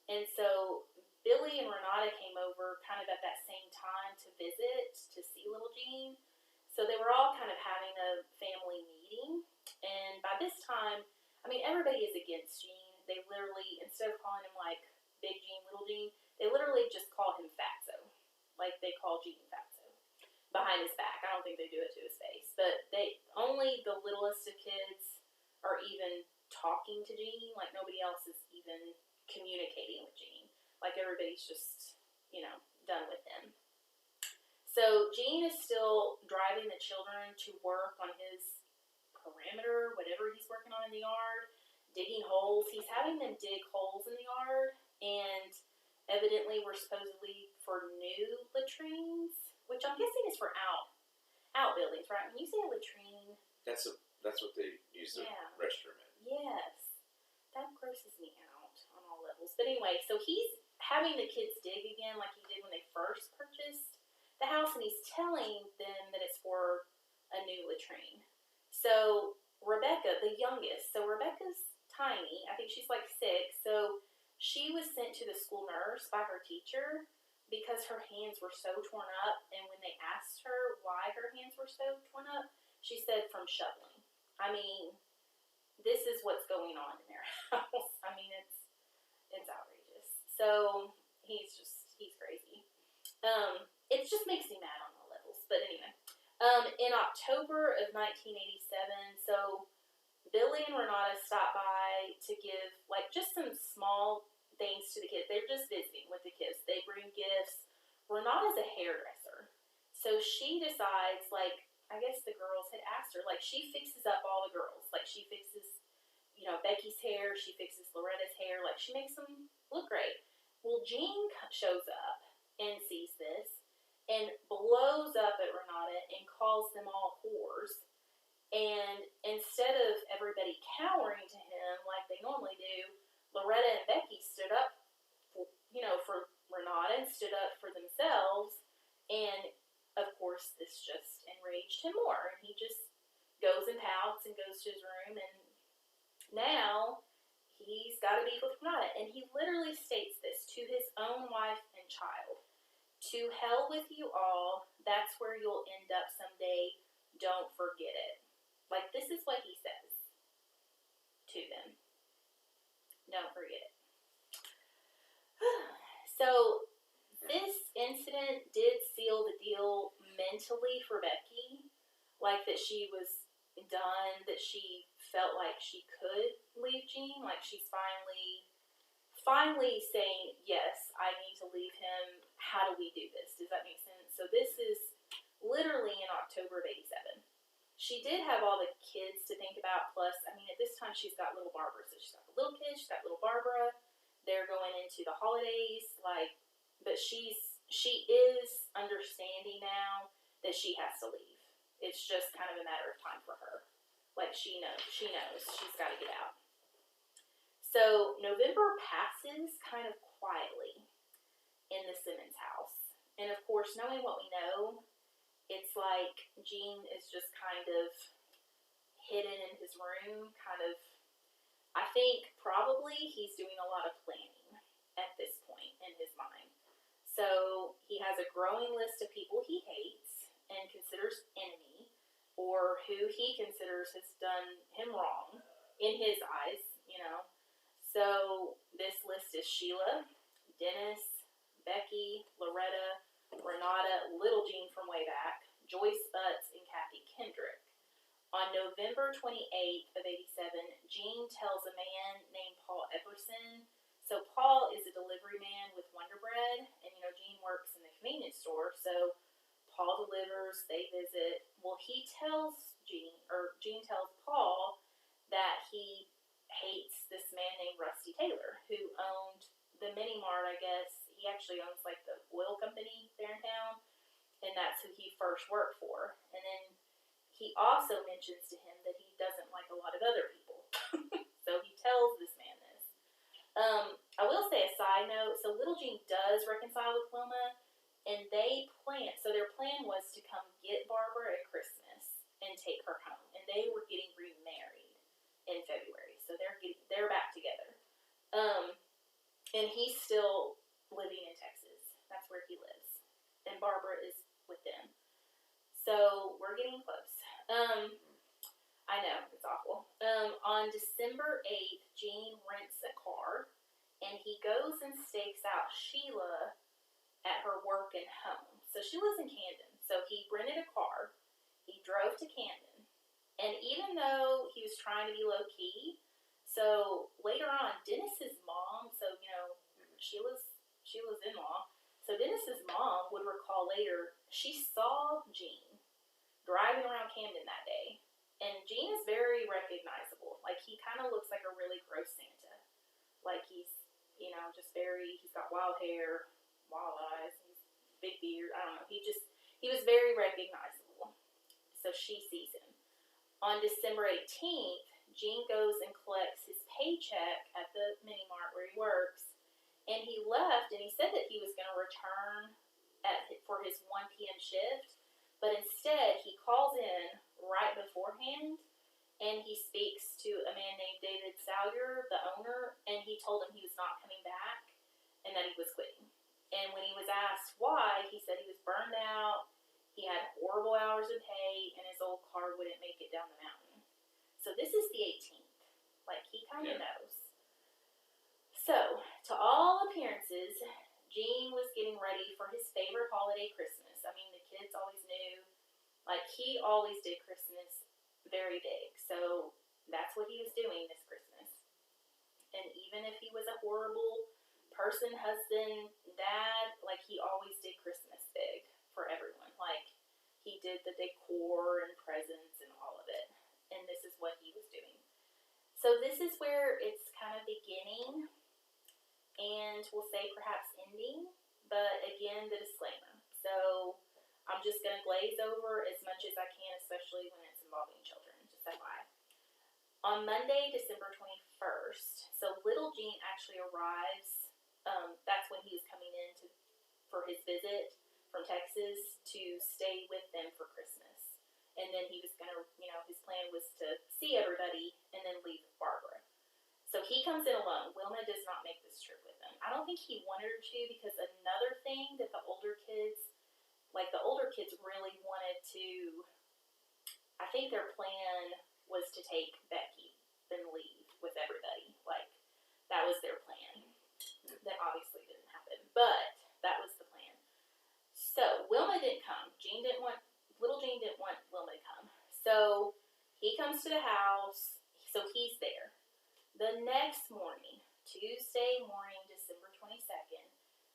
And so Billy and Renata came over kind of at that same time to visit, to see little Gene. So they were all kind of having a family meeting. And by this time, I mean, everybody is against Gene. They literally, instead of calling him like Big Gene, Little Gene, they literally just call him Fatso. Like, they call Gene Fatso behind his back. I don't think they do it to his face. But only the littlest of kids are even talking to Gene. Like, nobody else is even communicating with Gene. Like, everybody's just, done with him. So Gene is still driving the children to work on his perimeter, whatever he's working on in the yard, digging holes. He's having them dig holes in the yard, and evidently were supposedly for new latrines, which I'm guessing is for outbuildings, right? When you say a latrine, that's what they use the restroom in. Yes, that grosses me out on all levels. But anyway, so he's having the kids dig again, like he did when they first purchased the house, and he's telling them that it's for a new latrine. So Rebecca, the youngest, so Rebecca's tiny. I think she's like 6. So she was sent to the school nurse by her teacher because her hands were so torn up. And when they asked her why her hands were so torn up, she said from shoveling. I mean, this is what's going on in their house. I mean, it's outrageous. So he's crazy. It just makes me mad on all levels. But anyway, in October of 1987, so Billy and Renata stopped by to give, like, just some small things to the kids. They're just visiting with the kids. They bring gifts. Renata's a hairdresser. So she decides, like, I guess the girls had asked her, like, she fixes up all the girls. Like, she fixes, Becky's hair. She fixes Loretta's hair. Like, she makes them look great. Well, Gene shows up and sees this and blows up at Renata and calls them all whores. And instead of everybody cowering to him like they normally do, Loretta and Becky stood up, for Renata and stood up for themselves. And, of course, this just enraged him more. And he just goes and pouts and goes to his room. And now he's got a beef with Renata. And he literally states this to his own wife and child. To hell with you all. That's where you'll end up someday. Don't forget it. Like, this is what he says to them. Don't forget it. So, this incident did seal the deal mentally for Becky. Like, that she was done, that she felt like she could leave Gene. Like, she's finally saying, yes, I need to leave him. How do we do this? Does that make sense? So, this is literally in October of 87. She did have all the kids to think about, plus, I mean, at this time, she's got little Barbara. So she's got the little kids, she's got little Barbara. They're going into the holidays, but she is understanding now that she has to leave. It's just kind of a matter of time for her. Like, she knows she's got to get out. So, November passes kind of quietly in the Simmons house. And, of course, knowing what we know, it's like Gene is just kind of hidden in his room, I think probably he's doing a lot of planning at this point in his mind. So he has a growing list of people he hates and considers enemy, or who he considers has done him wrong in his eyes, So this list is Sheila, Dennis, Becky, Loretta, Renata, Little Gene from way back, Joyce Butts, and Kathy Kendrick. On November 28th of 87, Gene tells a man named Paul Epperson. So Paul is a delivery man with Wonder Bread, and Gene works in the convenience store, so Paul delivers, they visit. Well, Gene tells Paul that he hates this man named Rusty Taylor, who owned the Mini Mart, I guess. He actually owns, like, the oil company there in town, and that's who he first worked for. And then he also mentions to him that he doesn't like a lot of other people. So he tells this man this. I will say a side note, so Little Gene does reconcile with Wilma, and so their plan was to come get Barbara at Christmas and take her home. And they were getting remarried in February, so they're back together. And he's still living in Texas. That's where he lives. And Barbara is with them. So we're getting close. I know, it's awful. On December 8th, Gene rents a car, and he goes and stakes out Sheila at her work and home. So she lives in Camden. So he rented a car. He drove to Camden. And even though he was trying to be low-key, so later on, Dennis's mom, Sheila's in-law, so Dennis's mom would recall later, she saw Gene driving around Camden that day. And Gene is very recognizable. Like, he kind of looks like a really gross Santa. Like, he's you know, just he's got wild hair, wild eyes, he's big beard, I don't know, he was very recognizable. So she sees him. On December 18th, Gene goes and collects his paycheck at the mini mart where he works, and he left, and he said that he was going to return for his 1 p.m. shift, but instead he calls in right beforehand, and he speaks to a man named David Salyer, the owner, and he told him he was not coming back and that he was quitting. And when he was asked why, he said he was burned out, he had horrible hours of pay, and his old car wouldn't make it down the mountain. So this is the 18th. Like, he kind of knows. So, to all appearances, Gene was getting ready for his favorite holiday, Christmas. I mean, the kids always knew. Like, he always did Christmas very big. So, that's what he was doing this Christmas. And even if he was a horrible person, husband, dad, like, he always did Christmas big for everyone. Like, he did the decor and presents and all of it. And this is what he was doing. So this is where it's kind of beginning, and we'll say perhaps ending, but again, the disclaimer. So I'm just going to glaze over as much as I can, especially when it's involving children, just FYI. On Monday, December 21st, so little Gene actually arrives. That's when he was coming in for his visit from Texas to stay with them for Christmas. And then he was going to, you know, his plan was to see everybody and then leave with Barbara. So he comes in alone. Wilma does not make this trip with him. I don't think he wanted her to, because another thing that the older kids really wanted to, I think their plan was to take Becky and leave with everybody. Like, that was their plan. That obviously didn't happen, but that was the plan. So Wilma didn't come. Little Gene didn't want Wilma to come. So he comes to the house. So he's there. The next morning, Tuesday morning, December 22nd,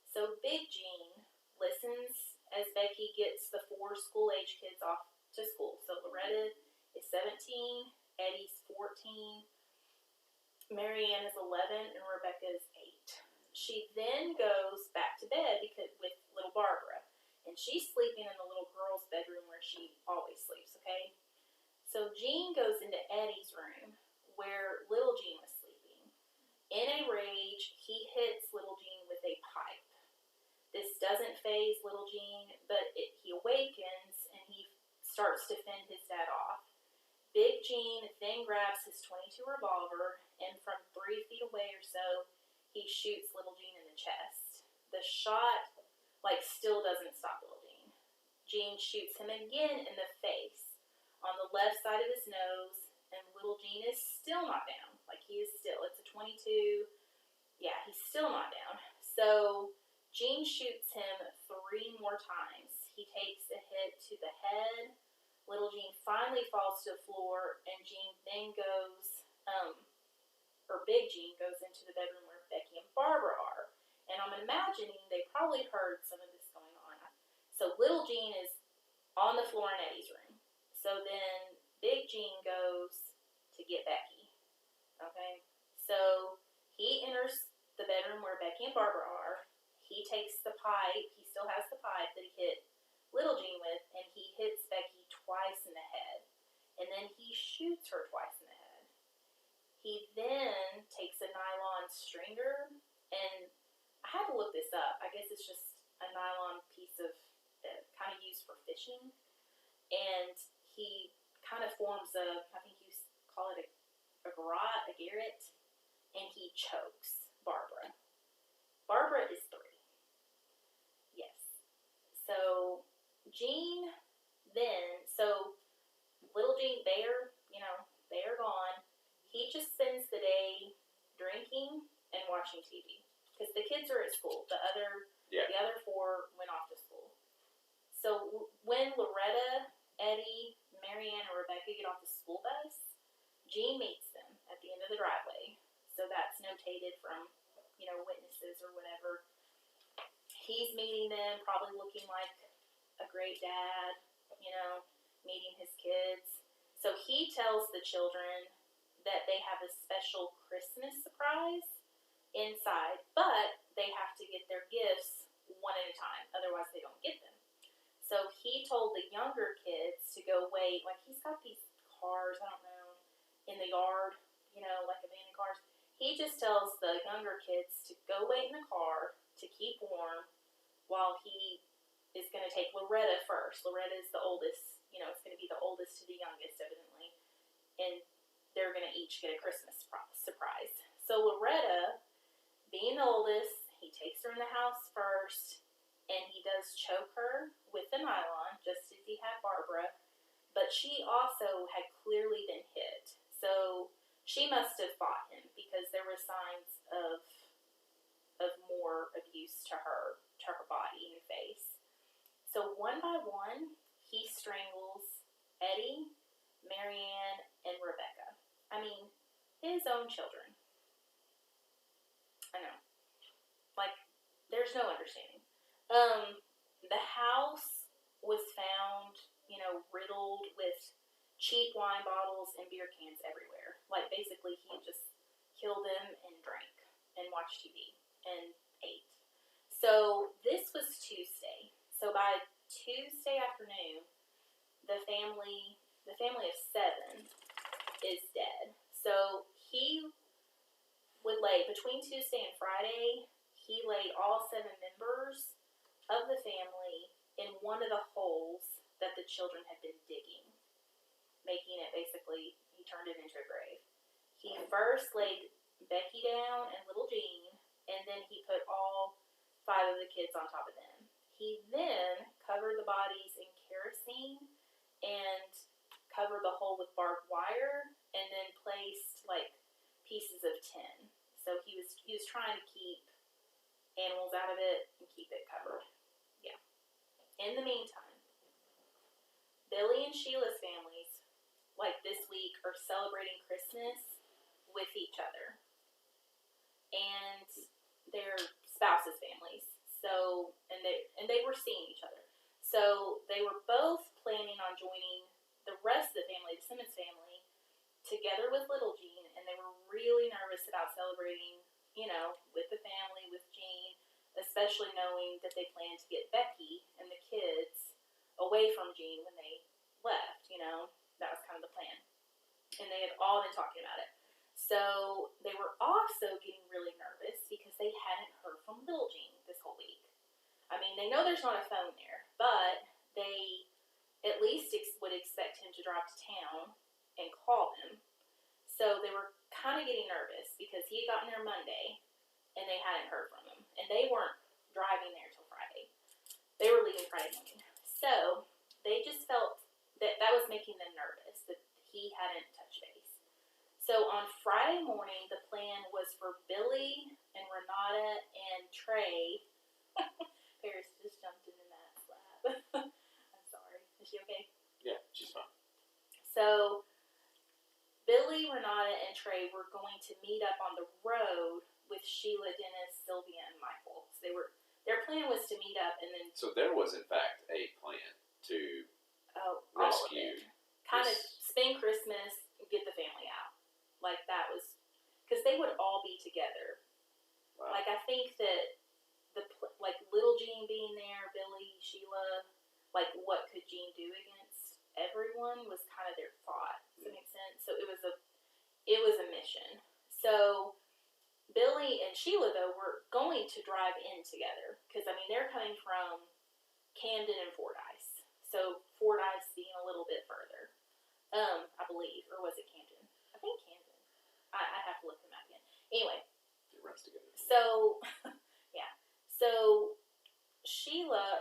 so Big Gene listens as Becky gets the 4 school-age kids off to school. So Loretta is 17, Eddie's 14, Marianne is 11, and Rebecca is 8. She then goes back to bed with little Barbara. And she's sleeping in the little girl's bedroom where she always sleeps, okay? So Gene goes into Eddie's room where little Gene was sleeping. In a rage, he hits little Gene with a pipe. This doesn't faze little Gene, but he awakens and he starts to fend his dad off. Big Gene then grabs his .22 revolver, and from 3 feet away or so, he shoots little Gene in the chest. The shot still doesn't stop little Gene. Gene shoots him again in the face on the left side of his nose, and little Gene is still not down. Like, he is still. It's a .22. Yeah, he's still not down. So Gene shoots him 3 more times. He takes a hit to the head. Little Gene finally falls to the floor, and Gene then Big Gene goes into the bedroom where Becky and Barbara are. And I'm imagining they probably heard some of this going on. So little Gene is on the floor in Eddie's room. So then Big Gene goes to get Becky. Okay? So he enters the bedroom where Becky and Barbara are. He takes the pipe. He still has the pipe that he hit little Gene with, and he hits Becky twice in the head. And then he shoots her twice in the head. He then takes a nylon stringer, and I had to look this up. I guess it's just a nylon piece of, kind of used for fishing. And he kind of forms I think you call it a garrote, and he chokes Barbara. Barbara is 3. Yes. So Gene little Gene, they are gone. He just spends the day drinking and watching TV. Because the kids are at school. The other 4 went off to school. So when Loretta, Eddie, Marianne, and Rebecca get off the school bus, Gene meets them at the end of the driveway. So that's notated from, witnesses or whatever. He's meeting them, probably looking like a great dad, meeting his kids. So he tells the children that they have a special Christmas surprise inside, but they have to get their gifts one at a time, otherwise they don't get them. So he told the younger kids to go wait, like he's got these cars, I don't know, in the yard, like abandoned cars. He just tells the younger kids to go wait in the car to keep warm while he is going to take Loretta first. Loretta is the oldest, it's going to be the oldest to the youngest, evidently. And they're going to each get a Christmas surprise. So Loretta, being the oldest, he takes her in the house first, and he does choke her with the nylon, just as he had Barbara. But she also had clearly been hit. So she must have fought him because there were signs of more abuse to her body and face. So one by one, he strangles Eddie, Marianne, and Rebecca. I mean, his own children. I know. Like, there's no understanding. The house was found, riddled with cheap wine bottles and beer cans everywhere. Like, basically, he just killed them and drank and watched TV and ate. So, this was Tuesday. So, by Tuesday afternoon, the family of 7 is dead. So, he would lay, between Tuesday and Friday, he laid all 7 members of the family in one of the holes that the children had been digging, making it basically, he turned it into a grave. He first laid Becky down and little Jean, and then he put all 5 of the kids on top of them. He then covered the bodies in kerosene and covered the hole with barbed wire, and then placed like pieces of tin. So he was trying to keep animals out of it and keep it covered. Yeah. In the meantime, Billy and Sheila's families, like this week, are celebrating Christmas with each other. And their spouses' families. So, and they were seeing each other. So they were both planning on joining the rest of the family, the Simmons family, together with little Jean, and they were really nervous about celebrating, with the family, with Jean, especially knowing that they planned to get Becky and the kids away from Jean when they left, that was kind of the plan. And they had all been talking about it. So they were also getting really nervous because they hadn't heard from little Jean this whole week. I mean, they know there's not a phone there, but they at least would expect him to drive to town and call them. So they were kind of getting nervous because he had gotten there Monday and they hadn't heard from him. And they weren't driving there till Friday. They were leaving Friday morning. So they just felt that was making them nervous, that he hadn't touched base. So on Friday morning, the plan was for Billy and Renata and Trey. Paris just jumped into Matt's lap. I'm sorry. Is she okay? Yeah, she's fine. So Billy, Renata, and Trey were going to meet up on the road with Sheila, Dennis, Sylvia, and Michael. So their plan was to meet up and then... So there was, in fact, a plan to rescue... Kind of spend Christmas and get the family out. Like, that was... Because they would all be together. Wow. Like, I think that little Jean being there, Billy, Sheila, like, what could Jean do against everyone was kind of their thought. Does that make sense? So it was a mission. So Billy and Sheila, though, were going to drive in together. Because, I mean, they're coming from Camden and Fordyce. So Fordyce being a little bit further. I believe. Or was it Camden? I think Camden. I have to look them up again. Anyway. It runs together. So, yeah. So Sheila,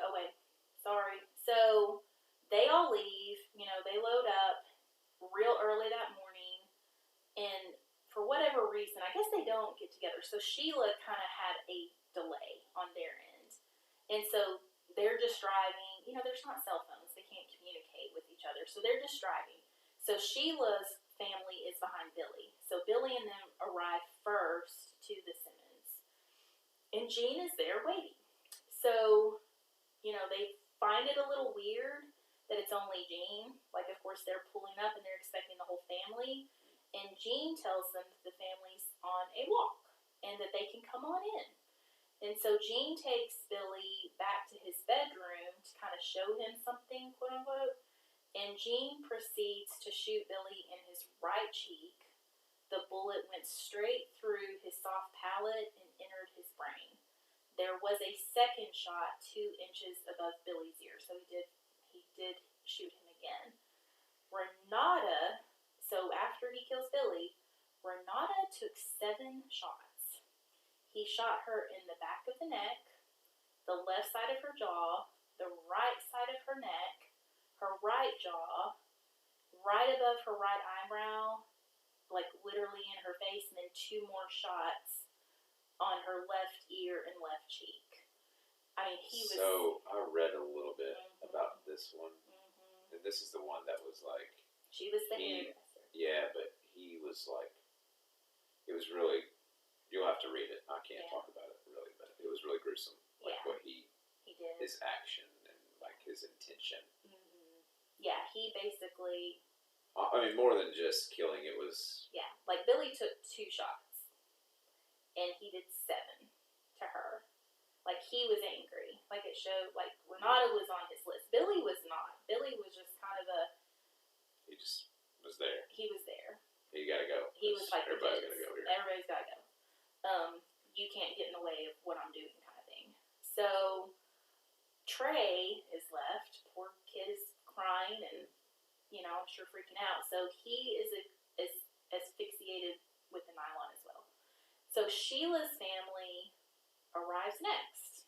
So they all leave. They load up real early that morning. And for whatever reason, I guess they don't get together. So Sheila kind of had a delay on their end. And so they're just driving. There's not cell phones. They can't communicate with each other. So they're just driving. So Sheila's family is behind Billy. So Billy and them arrive first to the Simmons. And Jean is there waiting. So, they find it a little weird that it's only Jean. Like, of course, they're pulling up and they're expecting the whole family. And Jean tells them that the family's on a walk. and that they can come on in. And so Gene takes Billy back to his bedroom to kind of show him something, quote unquote. And Gene proceeds to shoot Billy in his right cheek. The bullet went straight through his soft palate and entered his brain. There was a second shot 2 inches above Billy's ear, so he did shoot him again. Renata, so after he kills Billy, Renata took 7 shots. He shot her in the back of the neck, the left side of her jaw, the right side of her neck, her right jaw, right above her right eyebrow, like literally in her face, and then 2 more shots on her left ear and left cheek. I mean, he was... So, I read a little bit about this one, and this is the one that was like... She was the hairdresser. Yeah, but he was like... It was really... You'll have to read it. I can't talk about it, really, but it was really gruesome. Like, what he did. His action and, like, his intention. Yeah, he basically... I mean, more than just killing, it was... Yeah, like, Billy took 2 shots, and he did 7 to her. Like, he was angry. Like, it showed, like, Renata was on his list. Billy was not. Billy was just kind of a... He just was there. He was there. You gotta go. He was like, everybody's gotta go here. Everybody's gotta go. You can't get in the way of what I'm doing, kind of thing. So, Trey is left. Poor kid is crying and, you know, I'm sure freaking out. So, he is asphyxiated with the nylon as well. So, Sheila's family arrives next.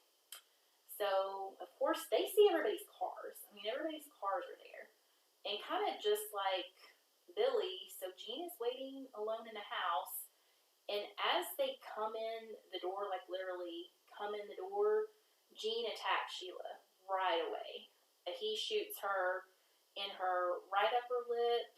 So, of course, they see everybody's cars. I mean, everybody's cars are there. And kind of just like Billy, so Gene is waiting alone in the house. And as they come in the door, like literally come in the door, Gene attacks Sheila right away. He shoots her in her right upper lip,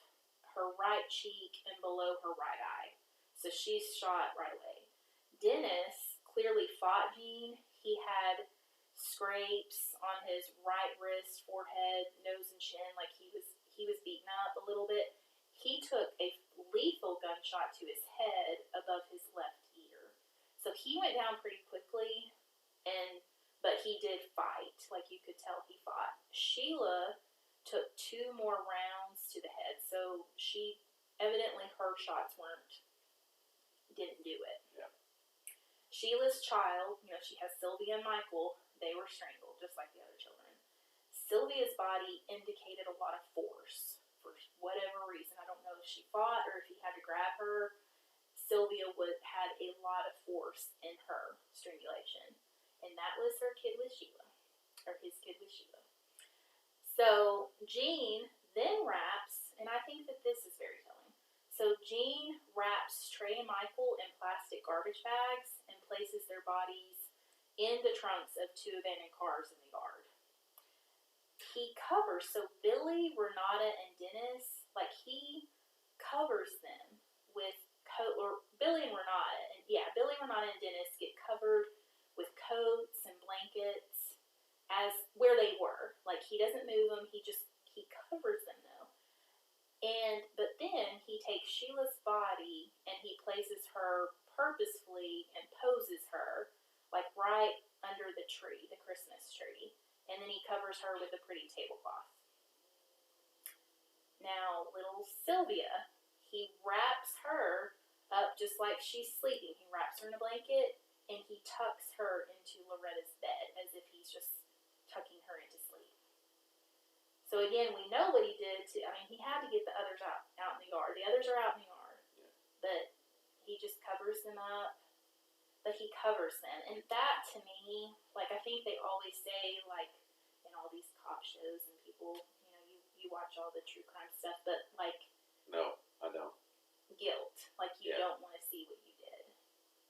her right cheek, and below her right eye. So she's shot right away. Dennis clearly fought Gene. He had scrapes on his right wrist, forehead, nose, and chin, like he was beaten up a little bit. He took a lethal gunshot to his head above his left ear. So he went down pretty quickly, but he did fight. Like, you could tell he fought. Sheila took 2 more rounds to the head. So evidently her shots didn't do it. Yeah. Sheila's child, you know, she has Sylvia and Michael. They were strangled, just like the other children. Sylvia's body indicated a lot of force. For whatever reason, I don't know if she fought or if he had to grab her. Sylvia had a lot of force in her strangulation, and that was her kid with Sheila, or his kid with Sheila. So Gene then wraps, and I think that this is very telling. So Gene wraps Trey and Michael in plastic garbage bags and places their bodies in the trunks of 2 abandoned cars in the yard. He covers, so Billy, Renata, and Dennis, like, he covers them with Billy, Renata, and Dennis get covered with coats and blankets as where they were. Like, he doesn't move them, he covers them, though. But then he takes Sheila's body and he places her purposefully and poses her, like, right under the tree, the Christmas tree. And then he covers her with a pretty tablecloth. Now, little Sylvia, he wraps her up just like she's sleeping. He wraps her in a blanket, and he tucks her into Loretta's bed as if he's just tucking her into sleep. So again, we know what he did he had to get the others out in the yard. The others are out in the yard. Yeah. But he just covers them up. But he covers them. And that, to me, like, I think they always say, like, in all these cop shows and people, you know, you watch all the true crime stuff, but, like... No, I don't. Guilt. Like, you don't want to see what you did.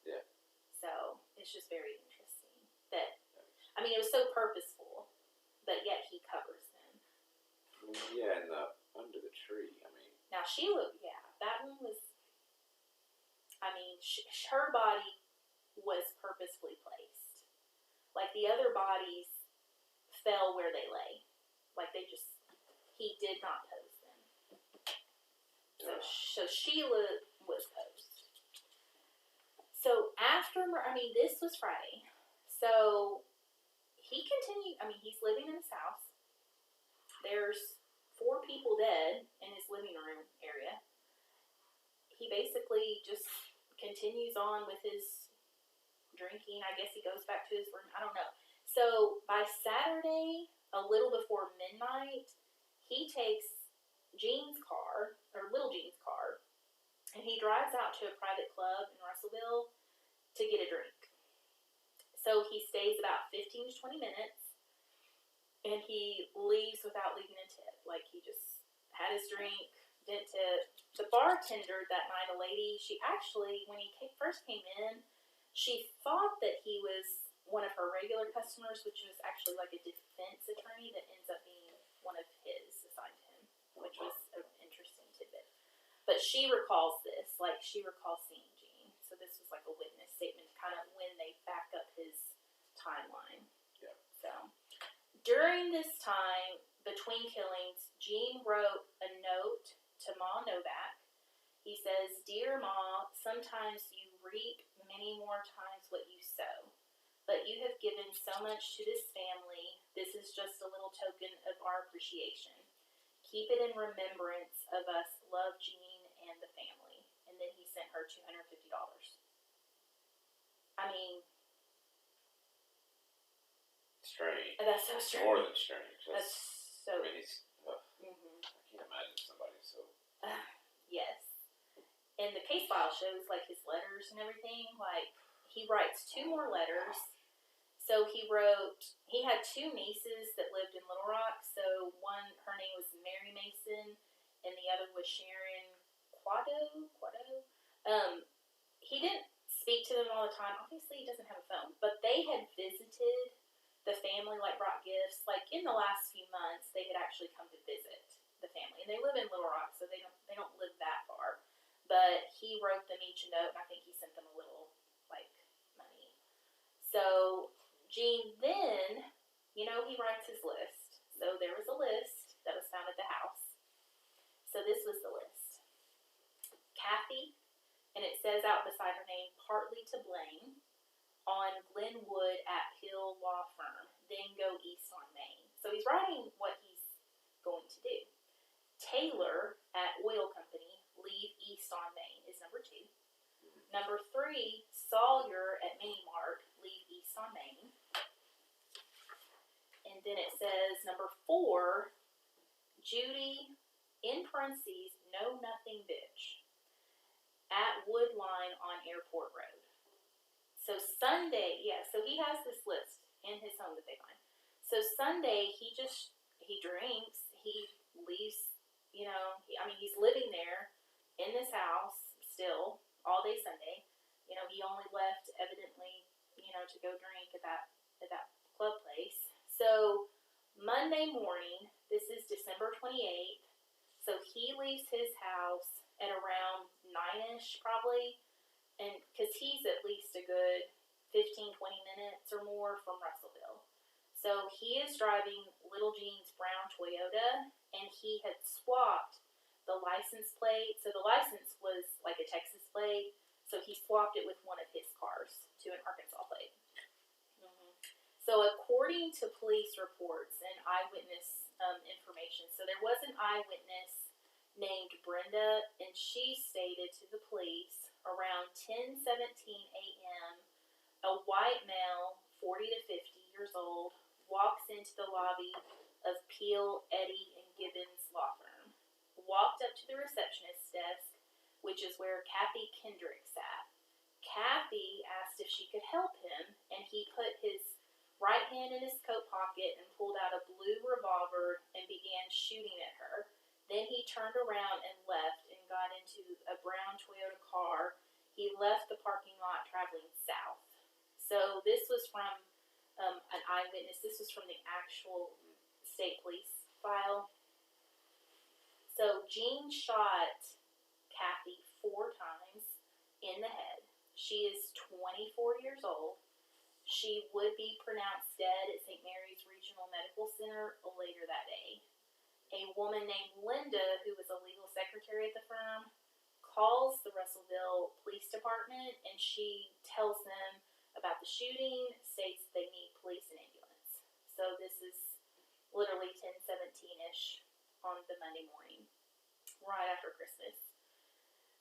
Yeah. So, it's just very interesting. That, I mean, it was so purposeful, but yet he covers them. Yeah, and under the tree, I mean... Now, Sheila, that one was... I mean, her body... was purposefully placed. Like, the other bodies fell where they lay. Like, he did not pose them. So Sheila was posed. So after, this was Friday. So he continued, he's living in his house. There's 4 people dead in his living room area. He basically just continues on with his drinking. I guess he goes back to his room. I don't know. So by Saturday, a little before midnight, he takes Gene's car, or little Gene's car, and he drives out to a private club in Russellville to get a drink. So he stays about 15 to 20 minutes, and he leaves without leaving a tip. Like, he just had his drink, didn't tip. The bartender that night, a lady, she actually, when he first came in, she thought that he was one of her regular customers, which was actually like a defense attorney that ends up being one of his assigned to him, which was an interesting tidbit. But she recalls this, like she recalls seeing Gene. So this was like a witness statement, kind of when they back up his timeline. Yeah. So during this time between killings, Gene wrote a note to Ma Novak. He says, "Dear Ma, sometimes you reap many more times what you sow. But you have given so much to this family. This is just a little token of our appreciation. Keep it in remembrance of us. Love, Gene and the family." And then he sent her $250. Strange. That's so strange. More than strange. That's so. He's. I can't imagine somebody so. Yes. And the case file shows like his letters and everything. Like, he writes 2 more letters. So he had 2 nieces that lived in Little Rock. So one, her name was Mary Mason, and the other was Sharon Quado. He didn't speak to them all the time. Obviously, he doesn't have a phone. But they had visited the family, like brought gifts. Like, in the last few months, they had actually come to visit the family. And they live in Little Rock, so they don't live that far. But he wrote them each a note, and I think he sent them a little, like, money. So Gene then, he writes his list. So there was a list that was found at the house. So this was the list. Kathy, and it says out beside her name, "Partly to blame, on Glenwood at Hill Law Firm, then go east on Main." So he's writing what he's going to do. Taylor at Oil Company, leave east on Main, is number 2. Number 3, Sawyer at Mini Mart, leave east on Main. And then it says number 4, Judy, in parentheses, know nothing bitch, at Woodline on Airport Road. So Sunday, so he has this list in his home that they find. So Sunday, he drinks, he leaves, he's living there in this house still all day Sunday. He only left evidently, to go drink at that club place. So Monday morning, this is December 28th. So he leaves his house at around 9ish probably, and because he's at least a good 15-20 minutes or more from Russellville. So he is driving little Gene's brown Toyota, and he had swapped the license plate. So the license was like a Texas plate, so he swapped it with one of his cars to an Arkansas plate. So according to police reports and eyewitness information, so there was an eyewitness named Brenda, and she stated to the police around 10:17 a.m., a white male, 40 to 50 years old, walks into the lobby of Peel, Eddy, and Gibbons Law Firm. Walked up to the receptionist's desk, which is where Kathy Kendrick sat. Kathy asked if she could help him, and he put his right hand in his coat pocket and pulled out a blue revolver and began shooting at her. Then he turned around and left and got into a brown Toyota car. He left the parking lot traveling south. So this was from an eyewitness. This was from the actual state police file. So Gene shot Kathy 4 times in the head. She is 24 years old. She would be pronounced dead at St. Mary's Regional Medical Center later that day. A woman named Linda, who was a legal secretary at the firm, calls the Russellville Police Department, and she tells them about the shooting, states they need police and ambulance. So this is literally 10:17-ish on the Monday morning, right after Christmas.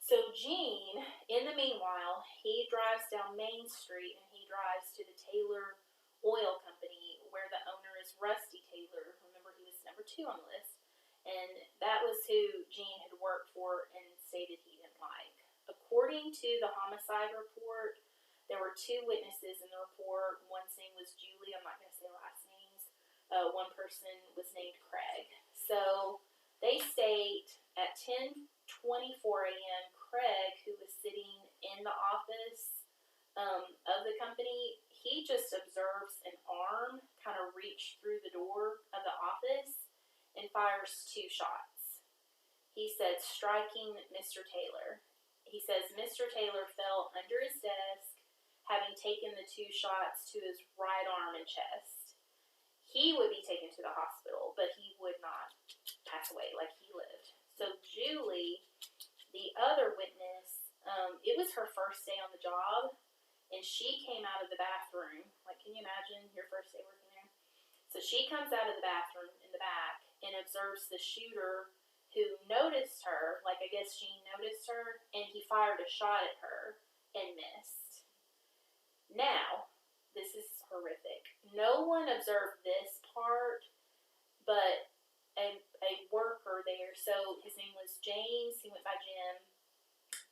So Gene, in the meanwhile, he drives down Main Street, and he drives to the Taylor Oil Company, where the owner is Rusty Taylor. Remember, he was number 2 on the list. And that was who Gene had worked for and stated he didn't like. According to the homicide report, there were 2 witnesses in the report. One's name was Julie. I'm not going to say last names. One person was named Craig. So they state at 10:24 a.m., Craig, who was sitting in the office of the company, he just observes an arm kind of reach through the door of the office and fires 2 shots. He said, striking Mr. Taylor. He says Mr. Taylor fell under his desk, having taken the 2 shots to his right arm and chest. He would be taken to the hospital, but he would not pass away, like he lived. So Julie, the other witness, it was her first day on the job, and she came out of the bathroom. Like, can you imagine your first day working there? So she comes out of the bathroom in the back and observes the shooter who noticed her, like I guess Gene noticed her, and he fired a shot at her and missed. Now, this is horrific. No one observed this part, but a worker there, so his name was James, he went by Jim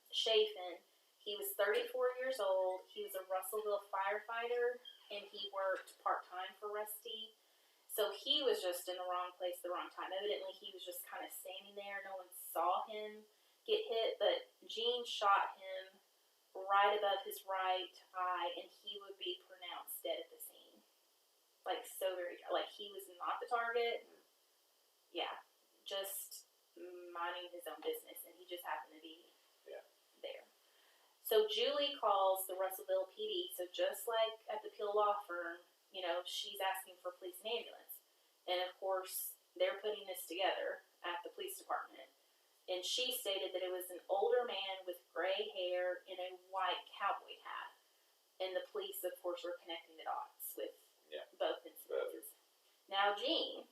Chafin. He was 34 years old. He was a Russellville firefighter, and he worked part-time for Rusty. So he was just in the wrong place at the wrong time. Evidently, he was just kind of standing there. No one saw him get hit, but Gene shot him right above his right eye, and he would be pronounced dead at the scene. Like, so very, like, he was not the target. Yeah, just minding his own business, and he just happened to be there. So Julie calls the Russellville PD. So just like at the Peel Law Firm, you know, she's asking for police and ambulance. And of course, they're putting this together at the police department. And she stated that it was an older man with gray hair and a white cowboy hat. And the police, of course, were connecting the dots with both incidents. Now, Gene,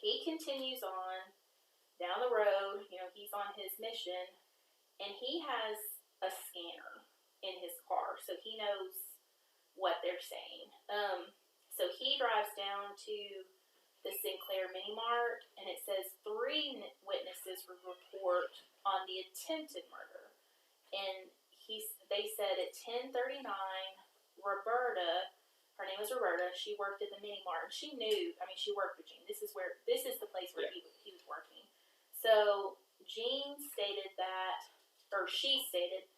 he continues on down the road. You know, he's on his mission, and he has a scanner in his car, so he knows what they're saying. So he drives down to the Sinclair Mini Mart, and it says 3 witnesses report on the attempted murder. And they said at 10:39, Roberta, her name was Roberta, she worked at the Mini Mart, and she knew, I mean, she worked with Gene. This is the place where he was working. So Gene stated that, or she stated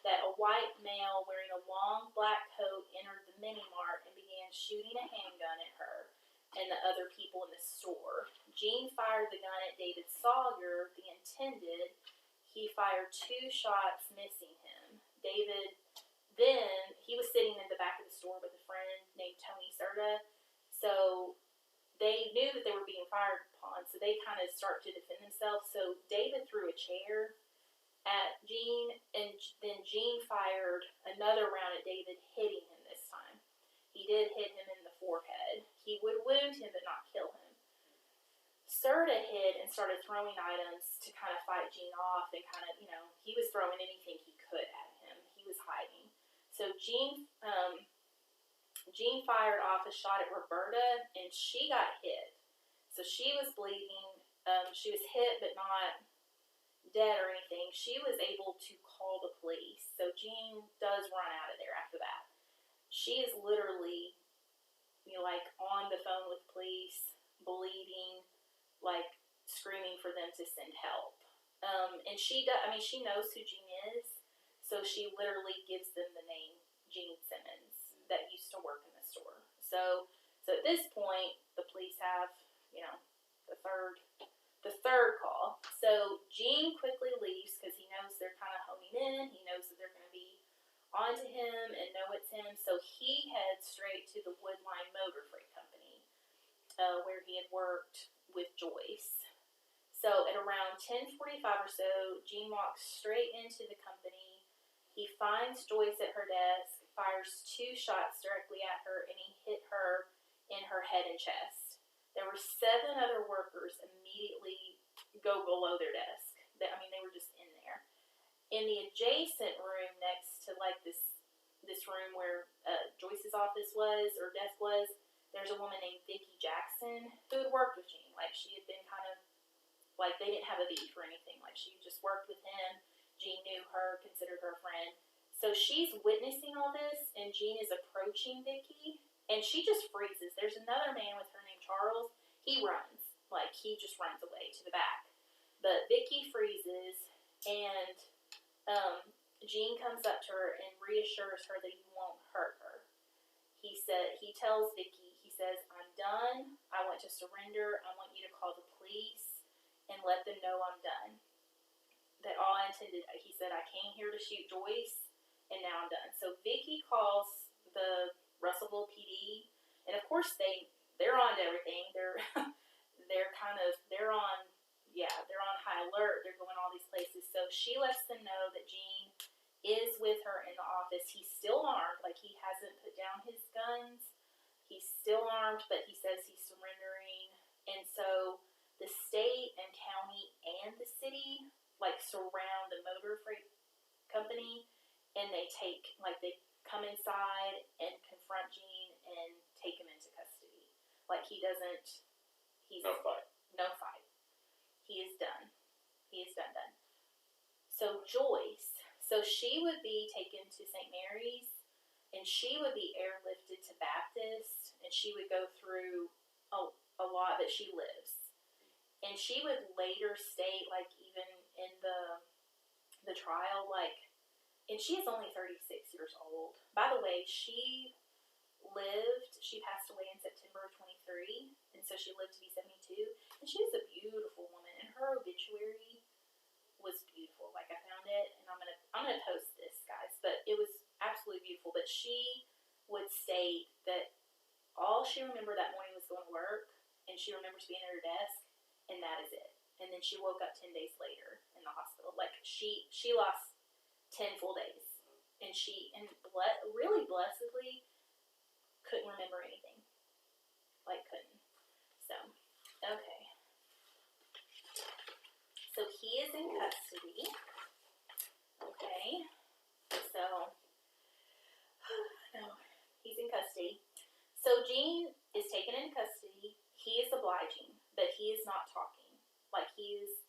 that a white male wearing a long black coat entered the Mini Mart and began shooting a handgun at her and the other people in the store. Gene fired the gun at David Sawyer, the intended. He fired 2 shots, missing him. David, then, he was sitting in the back of the store with a friend named Tony Serta. So they knew that they were being fired upon, so they kind of start to defend themselves. So David threw a chair at Gene, and then Gene fired another round at David, hitting him this time. He did hit him in the forehead. He would wound him but not kill him. Serta hid and started throwing items to kind of fight Gene off, and kind of, you know, he was throwing anything he could at him. He was hiding. So Gene fired off a shot at Roberta, and she got hit. So she was bleeding. She was hit but not dead or anything. She was able to call the police. So Gene does run out of there after that. She is literally, you know, like on the phone with police, bleeding, like screaming for them to send help. And she knows who Gene is, so she literally gives them the name Gene Simmons that used to work in the store. So at this point, the police have, you know, the third call. So Gene quickly leaves because he knows they're kind of homing in. He knows that they're going to be onto him and know it's him. So he heads straight to the Woodline Motor Freight Company, where he had worked with Joyce. So at around 10:45 or so, Gene walks straight into the company. He finds Joyce at her desk, fires 2 shots directly at her, and he hit her in her head and chest. There were 7 other workers immediately go below their desk. They were just in there. In the adjacent room next to like this room where Joyce's office was or desk was, there's a woman named Vicki Jackson who had worked with Gene. Like she had been kind of like they didn't have a beef or anything. Like she just worked with him. Gene knew her, considered her a friend. So she's witnessing all this, and Gene is approaching Vicki, and she just freezes. There's another man with her named Charles. He runs. Like he just runs away to the back. But Vicki freezes, and Gene comes up to her and reassures her that he won't hurt her. He tells Vicki, he says, "I'm done. I want to surrender. I want you to call the police and let them know I'm done. That all I intended," he said, "I came here to shoot Joyce, and now I'm done." So Vicki calls the Russellville PD, and of course they're on to everything. They're on high alert. They're going all these places. So she lets them know that Gene is with her in the office. He's still armed, like he hasn't put down his guns. He's still armed, but he says he's surrendering. And so the state and county and the city like surround the motor freight company, and they come inside and confront Gene and take him into custody. Like he's no fight. He is done. He is done. So Joyce, she would be taken to St. Mary's, and she would be airlifted to Baptist, and she would go through a lot, but she lives. And she would later state, like even in the trial, like, and she is only 36 years old. By the way, she passed away in September of 23, and so she lived to be 72, and she was a beautiful woman, and her obituary was beautiful. Like I found it, and I'm gonna post this, guys, but it was absolutely beautiful. But she would state that all she remembered that morning was going to work, and she remembers being at her desk, and that is it. And then she woke up 10 days later in the hospital. Like she lost 10 full days, and really blessedly couldn't remember anything. Like couldn't. So, okay. So he is in custody. Okay. So, no, he's in custody. So Gene is taken into custody. He is obliging, but he is not talking. Like he is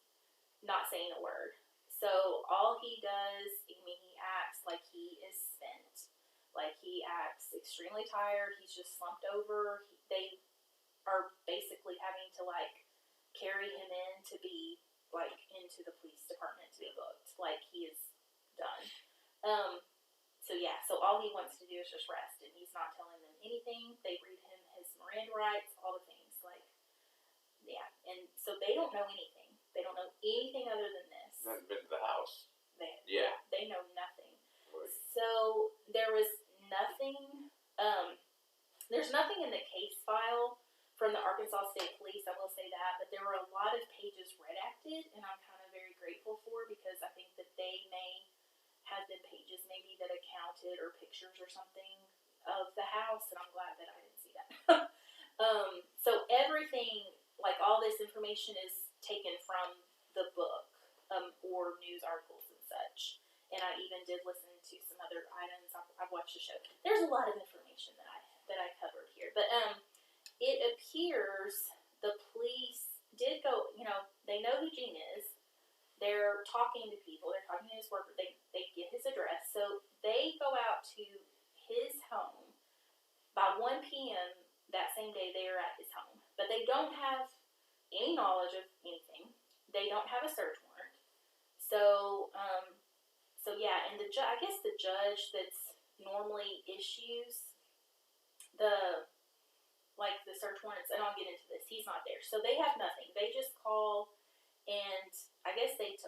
not saying a word. So all he does, he acts like he is spent. Like he acts extremely tired. He's just slumped over. They are basically having to like carry him in to be like into the police department to be booked. Like he is done. So all he wants to do is just rest, and he's not telling them anything. They read him his Miranda rights, all the things, like, yeah. And so they don't know anything. They don't know anything other than this. They haven't been to the house. They know nothing. Right. So there was nothing. There's nothing in the case file from the Arkansas State Police, I will say that, but there were a lot of pages redacted, and I'm kind of very grateful for, because I think that they may have been pages maybe that accounted or pictures or something of the house, and I'm glad that I didn't see that. So everything, like all this information is taken from the book, or news articles and such. And I even did listen to some other items. I've watched the show. There's a lot of information that I covered here, but it appears the police did go. They know who Gene is. They're talking to people. They're talking to his worker. They get his address. So they go out to his home. By 1 p.m. that same day, they are at his home. But they don't have any knowledge of anything. They don't have a search warrant. So yeah, and I guess the judge that's normally issues the search warrants, and I'll get into this, he's not there. So they have nothing. They just call, and I guess this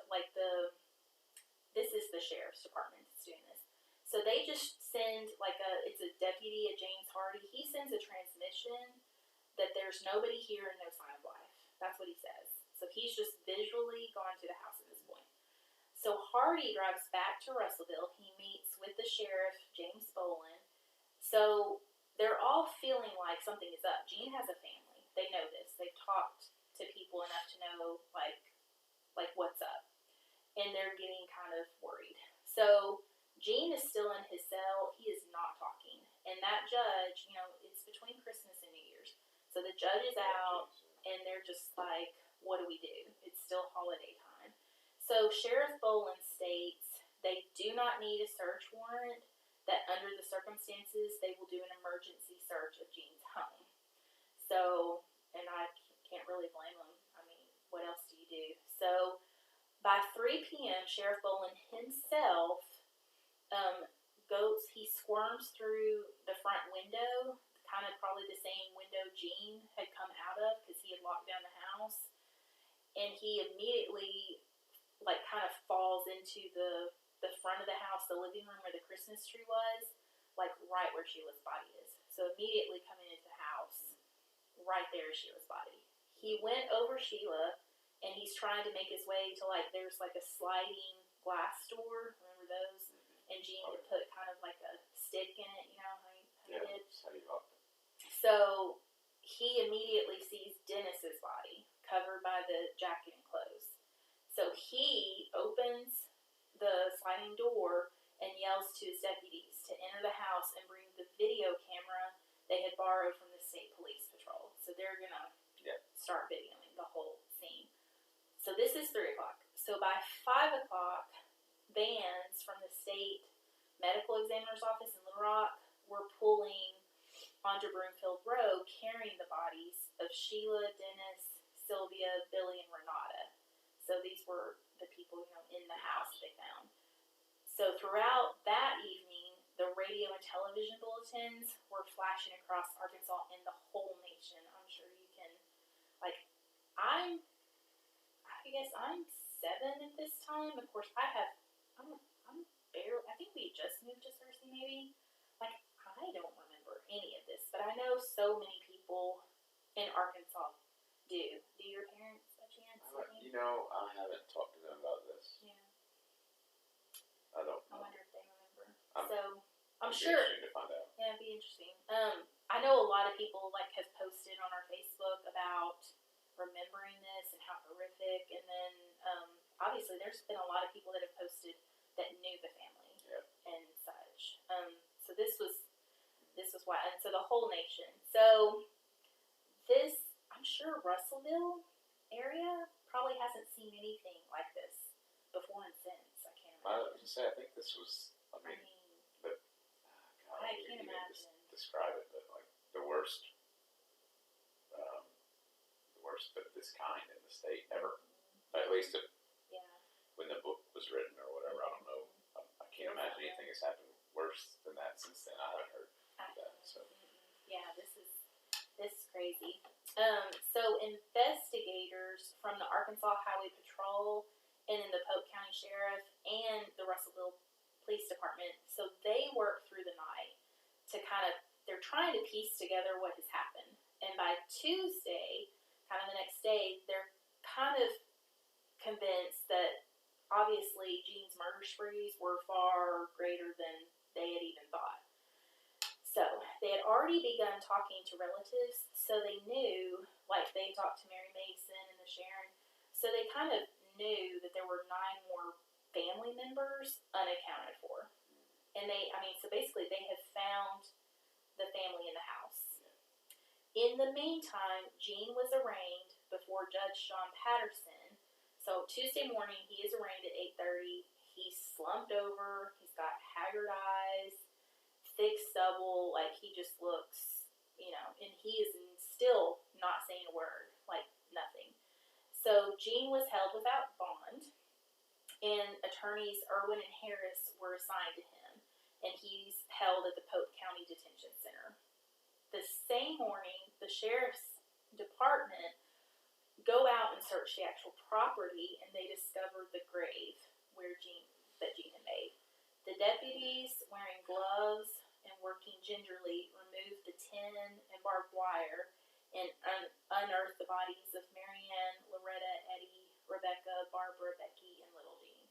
is the sheriff's department that's doing this. So they just send it's a deputy, a James Hardy. He sends a transmission that there's nobody here and no sign of life. That's what he says. So he's just visually gone to the house at this point. So Hardy drives back to Russellville. He meets with the sheriff, James Boland. So they're all feeling like something is up. Gene has a family. They know this. They've talked to people enough to know, like what's up. And they're getting kind of worried. So Gene is still in his cell. He is not talking. And that judge, it's between Christmas and New Year's. So the judge is out, and they're just like, what do we do? It's still holiday time. So Sheriff Boland states they do not need a search warrant, that under the circumstances, they will do an emergency search of Gene's home. So, and I can't really blame them. I mean, what else do you do? So by 3 p.m., Sheriff Boland himself he squirms through the front window, kind of probably the same window Gene had come out of because he had locked down the house. And he immediately, kind of falls into the front of the house, the living room where the Christmas tree was, right where Sheila's body is. So immediately coming into the house, right there is Sheila's body. He went over Sheila, and he's trying to make his way to, there's a sliding glass door. Remember those? And Gene had put kind of a stick in it, how he did. So he immediately sees Dennis's body covered by the jacket and clothes. So he opens the sliding door and yells to his deputies to enter the house and bring the video camera they had borrowed from the state police patrol. So they're going to start videoing the whole scene. So this is 3 o'clock. So by 5 o'clock, vans from the state medical examiner's office in Little Rock were pulling onto Broomfield Road, carrying the bodies of Sheila, Dennis, Sylvia, Billy, and Renata. So these were the people, in the house they found. So throughout that evening, the radio and television bulletins were flashing across Arkansas and the whole nation. I'm sure you can, I guess I'm 7 at this time. Of course, I'm barely, I think we just moved to Searcy maybe. I don't remember any of this, but I know so many people in Arkansas do. Do your parents, by chance? I haven't talked to them about this. Yeah. I don't know. I wonder if they remember. I'm sure. Interesting to find out. Yeah, it'd be interesting. I know a lot of people have posted on our Facebook about remembering this and how horrific, and then obviously there's been a lot of people that have posted that knew the family and such. So this was why, and so the whole nation. So this, I'm sure Russellville area probably hasn't seen anything like this before and since. I can't imagine. I was going to say, I think this was, I can't imagine. Describe it, but the worst of this kind in the state ever. At least when the book was written or whatever, I don't know. I can't imagine anything has happened worse than that since then. I haven't heard that. So. Yeah, this is crazy. So investigators from the Arkansas Highway Patrol and then the Polk County Sheriff and the Russellville Police Department, so they work through the night to they're trying to piece together what has happened. And by Tuesday, kind of the next day, they're kind of convinced that obviously Gene's murder sprees were far greater than they had even thought. So they had already begun talking to relatives, so they knew, they talked to Mary Mason and the Sharon, so they kind of knew that there were 9 more family members unaccounted for. And so basically they had found the family in the house. In the meantime, Gene was arraigned before Judge Sean Patterson. So Tuesday morning, he is arraigned at 8:30. He's slumped over. He's got haggard eyes, thick stubble. He just looks, and he is still not saying a word, nothing. So Gene was held without bond, and attorneys Irwin and Harris were assigned to him, and he's held at the Polk County Detention Center. The same morning, the sheriff's department go out and search the actual property, and they discovered the grave that Gene had made. The deputies, wearing gloves and working gingerly, removed the tin and barbed wire and unearthed the bodies of Marianne, Loretta, Rebecca, Barbara, Becky, and little Jean.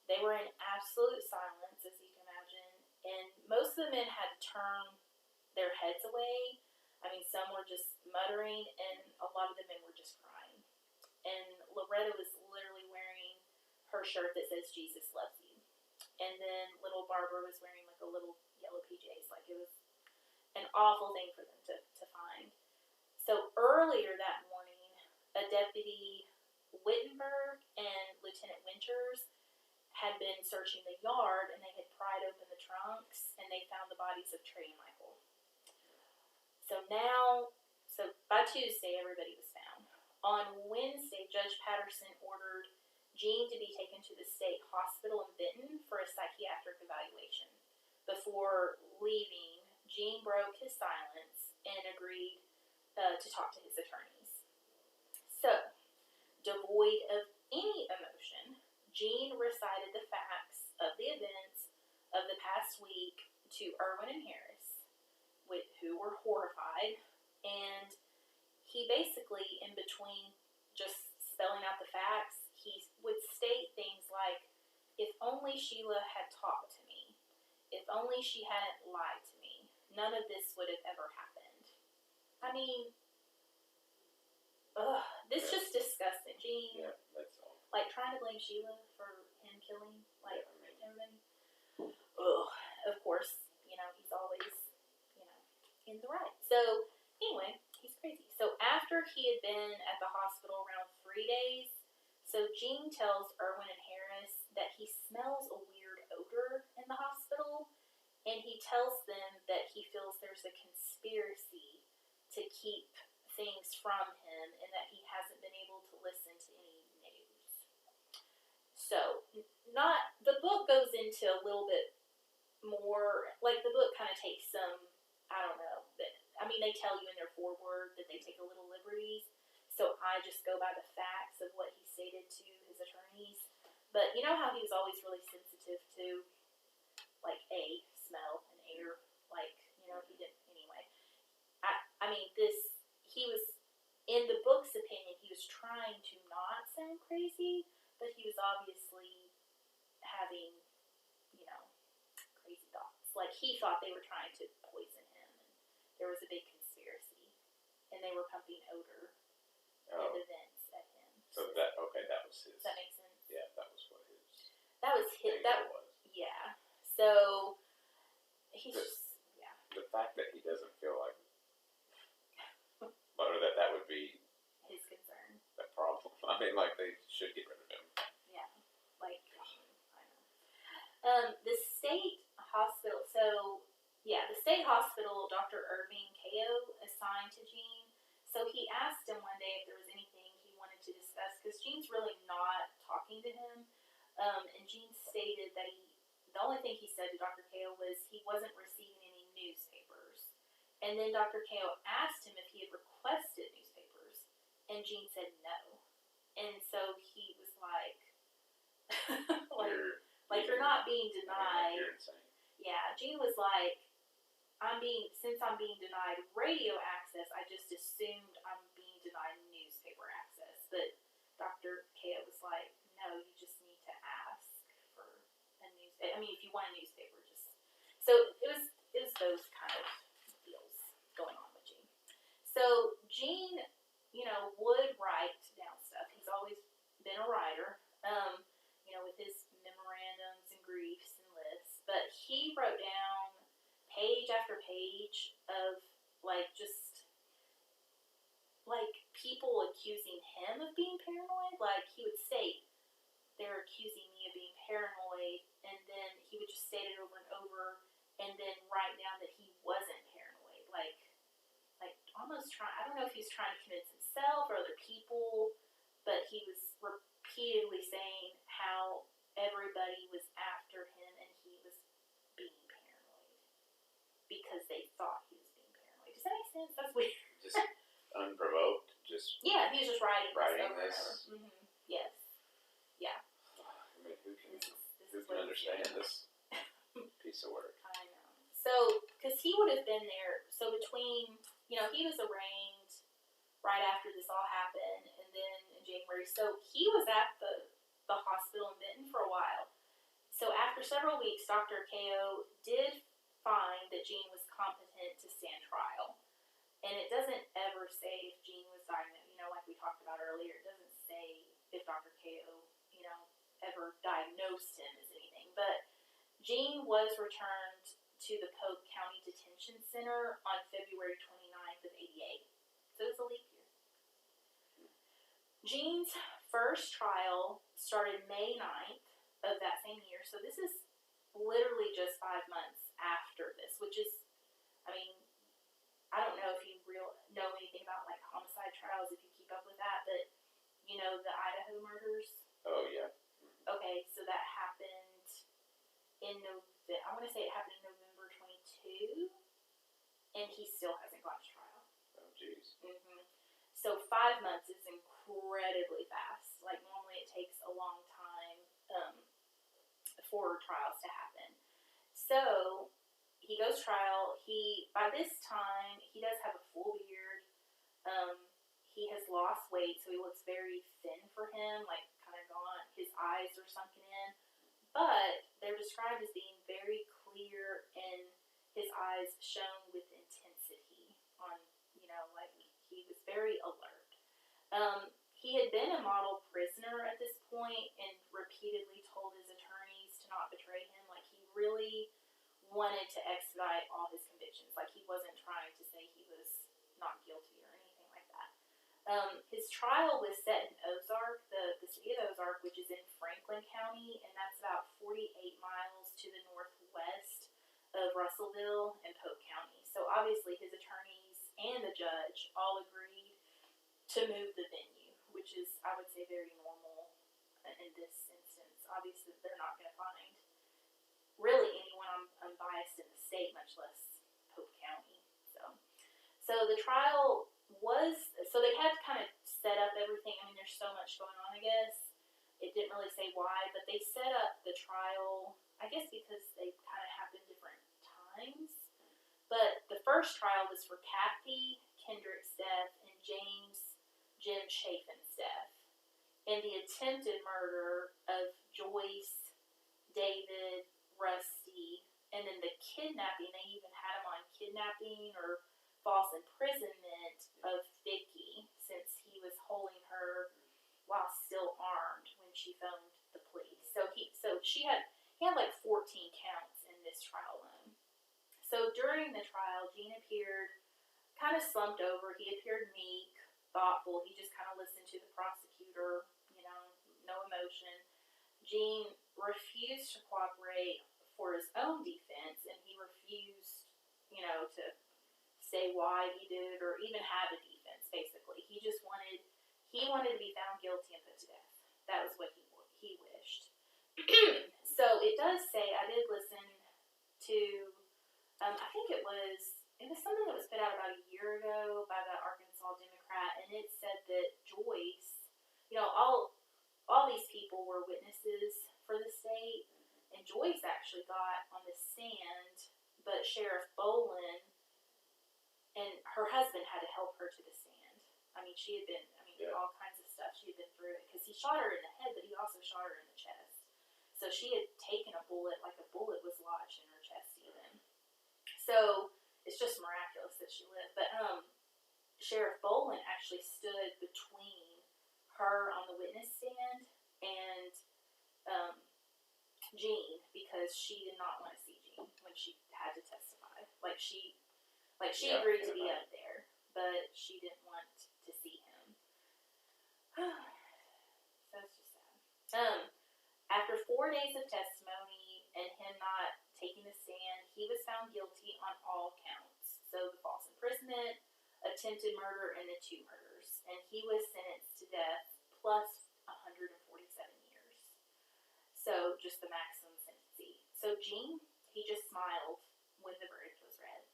They were in absolute silence, as you can imagine, and most of the men had to turn their heads away. I mean, some were just muttering, and a lot of the men were just crying. And Loretta was literally wearing her shirt that says, Jesus loves you. And then little Barbara was wearing like a little yellow PJs. Like, it was an awful thing for them to find. So earlier that morning, a deputy Wittenberg and Lieutenant Winters had been searching the yard, and they had pried open the trunks, and they found the bodies of Trey and Michael. So by Tuesday, everybody was found. On Wednesday, Judge Patterson ordered Gene to be taken to the state hospital in Benton for a psychiatric evaluation. Before leaving, Gene broke his silence and agreed to talk to his attorneys. So, devoid of any emotion, Gene recited the facts of the events of the past week to Irwin and Harris, who were horrified, and he basically, in between just spelling out the facts, he would state things like, if only Sheila had talked to me, if only she hadn't lied to me, none of this would have ever happened. I mean, this just disgusting. Gene, that's all. Like, trying to blame Sheila for him killing, like, everybody. Of course, he's always, in the right. So, anyway, he's crazy. So, after he had been at the hospital around 3 days, so Gene tells Irwin and Harris that he smells a weird odor in the hospital, and he tells them that he feels there's a conspiracy to keep things from him, and that he hasn't been able to listen to any news. So, the book goes into a little bit more, like, the book kind of takes some, I don't know, they tell you in their foreword that they take a little liberties, so I just go by the facts of what he stated to his attorneys. But you know how he was always really sensitive to, like, smell and air, like, he didn't, anyway. He was, in the book's opinion, he was trying to not sound crazy, but he was obviously having, crazy thoughts. Like, he thought they were trying to poison him, and there was a big conspiracy, and they were pumping odor and events at him. So that was his. Does that make sense? Yeah, that was what his. That was his. Was. Yeah. So he's the fact that he doesn't feel like, or that would be his concern. The problem. I mean, like, they should get rid of him. Yeah. Like, I know. The state hospital. So, the state hospital, Dr. Irving Ko assigned to Gene. So he asked him one day if there was anything he wanted to discuss, because Gene's really not talking to him. And Gene stated that the only thing he said to Dr. Ko was he wasn't receiving any newspapers. And then Dr. Ko asked him if he had requested newspapers, and Gene said no. And so he was like, you're not being denied. You're insane. Yeah, Gene was like, since I'm being denied radio access, I just assumed I'm being denied newspaper access. But Dr. Ko was like, no, you just need to ask for a newspaper. If you want a newspaper, so it was those kind of deals going on with Gene. So Gene, would write down stuff. He's always been a writer, with his memorandums and griefs and lists. But he wrote down page after page of, people accusing him of being paranoid. Like, he would state, they're accusing me of being paranoid, and then he would just state it over and over, and then write down that he wasn't paranoid. Like almost trying, I don't know if he was trying to convince himself or other people, but he was repeatedly saying how everybody was after him and he was being paranoid because they thought he was being paranoid. Does that make sense? That's weird. Just unprovoked, yeah, he was just writing this. Mm-hmm. Yes. Yeah. Who can understand this piece of work? I know. So, because he would have been there, between, he was arraigned right after this all happened, and then in January. So he was at the hospital in Benton for a while. So after several weeks, Dr. Ko did find that Gene was competent to stand trial. And it doesn't ever say if Gene was diagnosed, like we talked about earlier. It doesn't say if Dr. Ko, ever diagnosed him as anything. But Gene was returned to the Polk County Detention Center on February 29th of 88. So it was a leap year. Gene's first trial started May 9th of that same year. So this is literally just 5 months after this, which is, I don't know if you know anything about like homicide trials, if you keep up with that, but the Idaho murders. Oh, yeah. Okay, so that happened in November. I want to say it happened in November 22, and he still hasn't gone to trial. Oh, jeez. So 5 months is incredibly fast. Like normally it takes a long time for trials to happen. So he goes trial. By this time, he does have a full beard. He has lost weight, so he looks very thin for him, like kind of gaunt. His eyes are sunken in. But they're described as being very clear and his eyes shone with intensity on, like he was very alert. He had been a model prisoner at this point and repeatedly told his attorneys to not betray him. Like he really wanted to expedite all his convictions. Like he wasn't trying to say he was not guilty or anything like that. His trial was set in Ozark, the city of Ozark, which is in Franklin County, and that's about 48 miles to the northwest of Russellville and Polk County. So obviously his attorneys and the judge all agreed to move the venue, which is, I would say, very normal in this instance. Obviously they're not going to find really anyone unbiased in the state, much less Polk County. So the trial so they had to kind of set up everything. There's so much going on, I guess. It didn't really say why, but they set up the trial, I guess because they kind of happened different times. But the first trial was for Kathy Kendrick's death and James Jim Chafin's death. And the attempted murder of Joyce, David, Rusty, and then the kidnapping. They even had him on kidnapping or false imprisonment of Vicky, since he was holding her while still armed when she phoned the police. So he had like 14 counts in this trial alone. So during the trial, Gene appeared kind of slumped over. He appeared meek, thoughtful. He just kind of listened to the prosecutor, no emotion. Gene refused to cooperate for his own defense, and he refused, to say why he did it or even have a defense, basically. He just wanted to be found guilty and put to death. That was what he wished. So it does say, I did listen to, I think it was something that was put out about a year ago by the Arkansas Democrat, and it said that Joyce, all these people were witnesses for the state, and Joyce actually got on the stand, but Sheriff Bolin and her husband had to help her to the stand. She had been, all kinds of stuff. She had been through it. Because he shot her in the head, but he also shot her in the chest. So she had taken a bullet, like a bullet was lodged in her chest even. So it's just miraculous that she lived. But Sheriff Bolin actually stood between her on the witness stand and Gene, because she did not want to see Gene when she had to testify. She agreed to be up there, but she didn't want to see him. So it's just sad. After 4 days of testimony and him not taking the stand, he was found guilty on all counts. So the false imprisonment, attempted murder, and the 2 murders. And he was sentenced to death plus 147 years. So just the maximum sentence. So Gene, he just smiled when the verdict was read.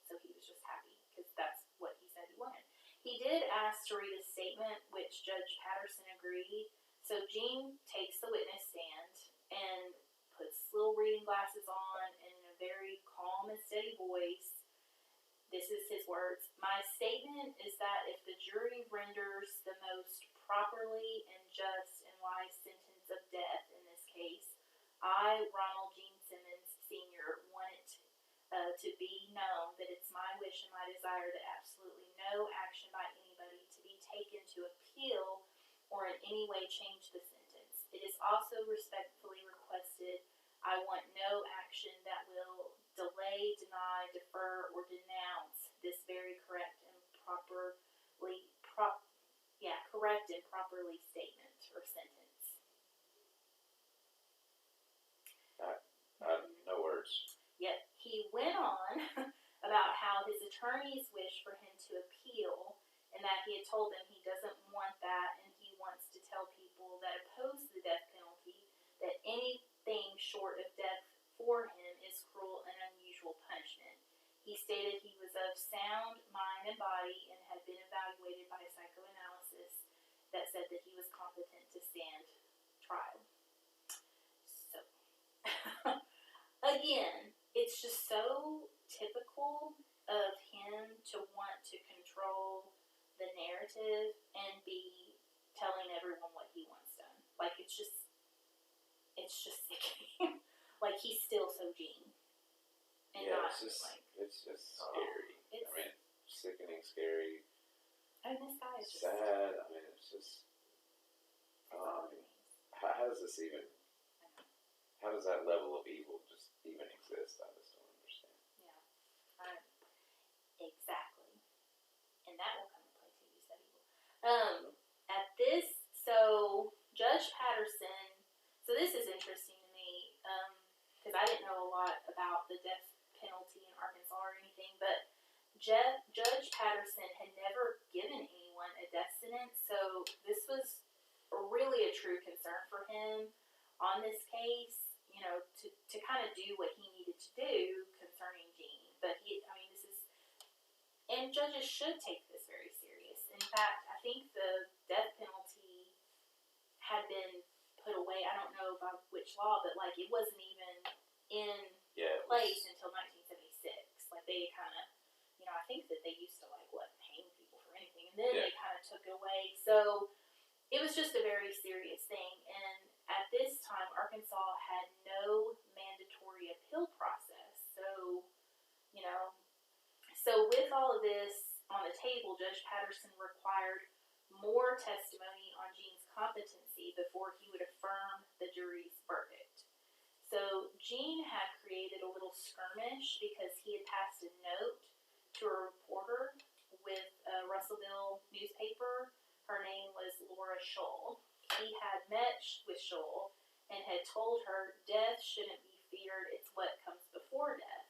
So he was just happy because that's what he said he wanted. He did ask to read a statement, which Judge Patterson agreed. So Gene takes the witness stand and puts little reading glasses on, and in a very calm and steady voice, this is his words: "My statement is that if the jury renders the most properly and just and wise sentence of death in this case, I, Ronald Gene Simmons, Sr., want it to be known that it's my wish and my desire that absolutely no action by anybody to be taken to appeal or in any way change the sentence. It is also respectfully requested I want no action that will delay, deny, defer, or denounce this very correct and properly statement or sentence. No words. Yet he went on about how his attorneys wish for him to appeal and that he had told them he doesn't want that and he wants to tell people that oppose the death penalty that anything short of death for him is cruel and unusual punishment. He stated he was of sound mind and body and had been evaluated by a psychoanalysis that said that he was competent to stand trial. So, again, it's just so typical of him to want to control the narrative and be telling everyone what he wants done. Like, it's just sickening. Like, he's still so Gene. And yeah, not, it's just scary. I mean, sickening, scary. I mean, this guy is just sad. I mean, it's just. How does this even? How does that level of evil just even exist? I just don't understand. Yeah, exactly. And that will come into play too. You said evil. At this, so Judge Patterson. So this is interesting to me because I didn't know a lot about the death penalty in Arkansas or anything, but Judge Patterson had never given anyone a death sentence, so this was really a true concern for him on this case, you know, to kind of do what he needed to do concerning Gene. But this is, and judges should take this very serious. In fact, I think the death penalty had been put away, I don't know by which law, but like it wasn't even in place until 1976. Like they kind of, you know, I think that they used to hang people for anything, and then they kind of took it away. So it was just a very serious thing. And at this time, Arkansas had no mandatory appeal process. So, you know, with all of this on the table, Judge Patterson required more testimony on Gene's competency before he would affirm the jury's verdict. So Gene had created a little skirmish because he had passed a note to a reporter with a Russellville newspaper. Her name was Laura Scholl. He had met with Scholl and had told her death shouldn't be feared, it's what comes before death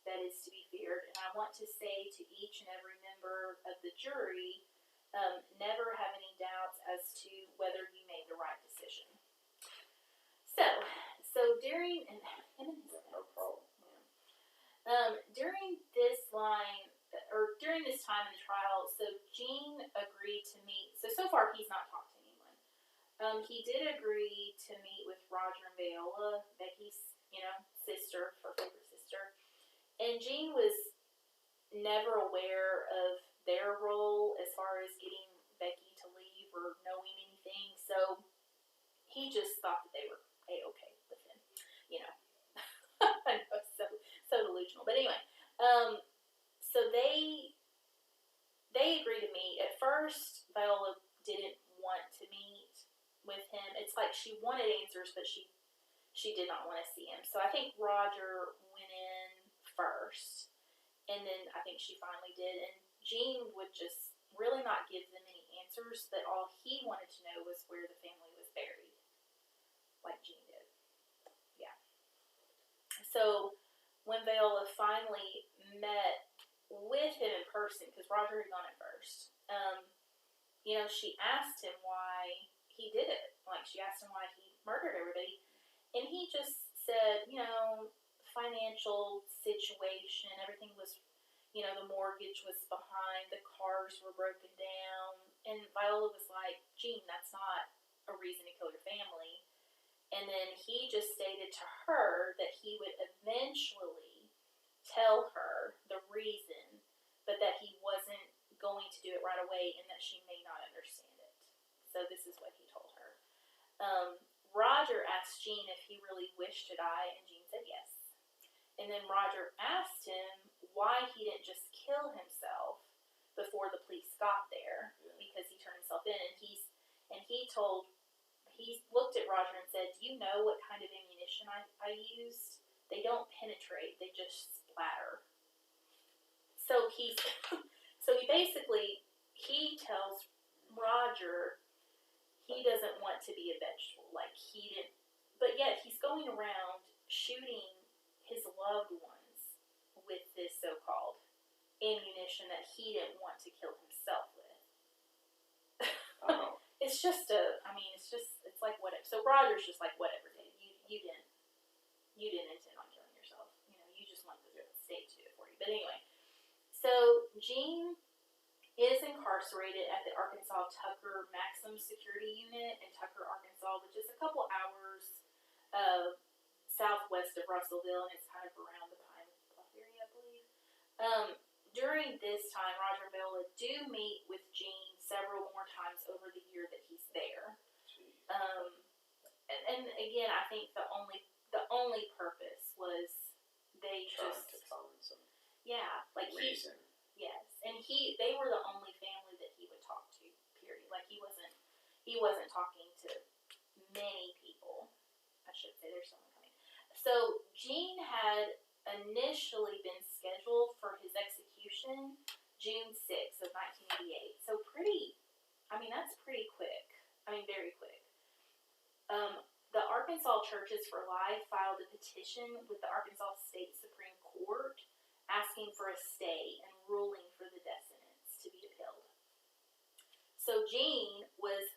that is to be feared. And I want to say to each and every member of the jury, never have any doubts as to whether you made the right decision. So during, and no problem. During this during this time in the trial, so Gene agreed to meet. So far he's not talked to anyone. He did agree to meet with Roger and Viola, Becky's, sister, her favorite sister. And Gene was never aware of their role as far as getting Becky to leave or knowing anything. So he just thought that they were A-okay with him, I know, so delusional. But anyway, so they agreed to meet. At first, Viola didn't want to meet with him. It's like she wanted answers, but she did not want to see him. So I think Roger went in first, and then I think she finally did. And Gene would just really not give them any answers, but all he wanted to know was where the family was buried, like Gene did. Yeah. So when Viola finally met with him in person, because Roger had gone at first, she asked him why he did it. Like, she asked him why he murdered everybody. And he just said, financial situation, everything was, the mortgage was behind, the cars were broken down. And Viola was like, Gene, that's not a reason to kill your family. And then he just stated to her that he would eventually tell her the reason, but that he wasn't going to do it right away and that she may not understand it. So this is what he told her. Roger asked Gene if he really wished to die, and Gene said yes. And then Roger asked him why he didn't just kill himself before the police got there, because he turned himself in. And he looked at Roger and said, "Do you know what kind of ammunition I used? They don't penetrate; they just splatter." So he tells Roger he doesn't want to be a vegetable, like he didn't, but yet he's going around shooting his loved ones with this so-called ammunition that he didn't want to kill himself with. Oh. It's like whatever. So Roger's just like, whatever, Dave. You didn't intend on killing yourself. You just want the state to do it for you. But anyway, so Gene is incarcerated at the Arkansas Tucker Maximum Security Unit in Tucker, Arkansas, which is a couple hours southwest of Russellville, and it's kind of around the Pine Bluff area, I believe. During this time, Roger and Bella do meet with Gene several more times over the year that he's there. And again, I think the only purpose was they trying just to find some reason. Yes, and they were the only family that he would talk to. Period. Like he wasn't talking to many people. I should say there's someone coming. So Gene had initially been scheduled for his execution June 6th of 1988. So that's pretty quick. Very quick. The Arkansas Churches for Life filed a petition with the Arkansas State Supreme Court asking for a stay and ruling for the death sentence to be upheld. So Gene was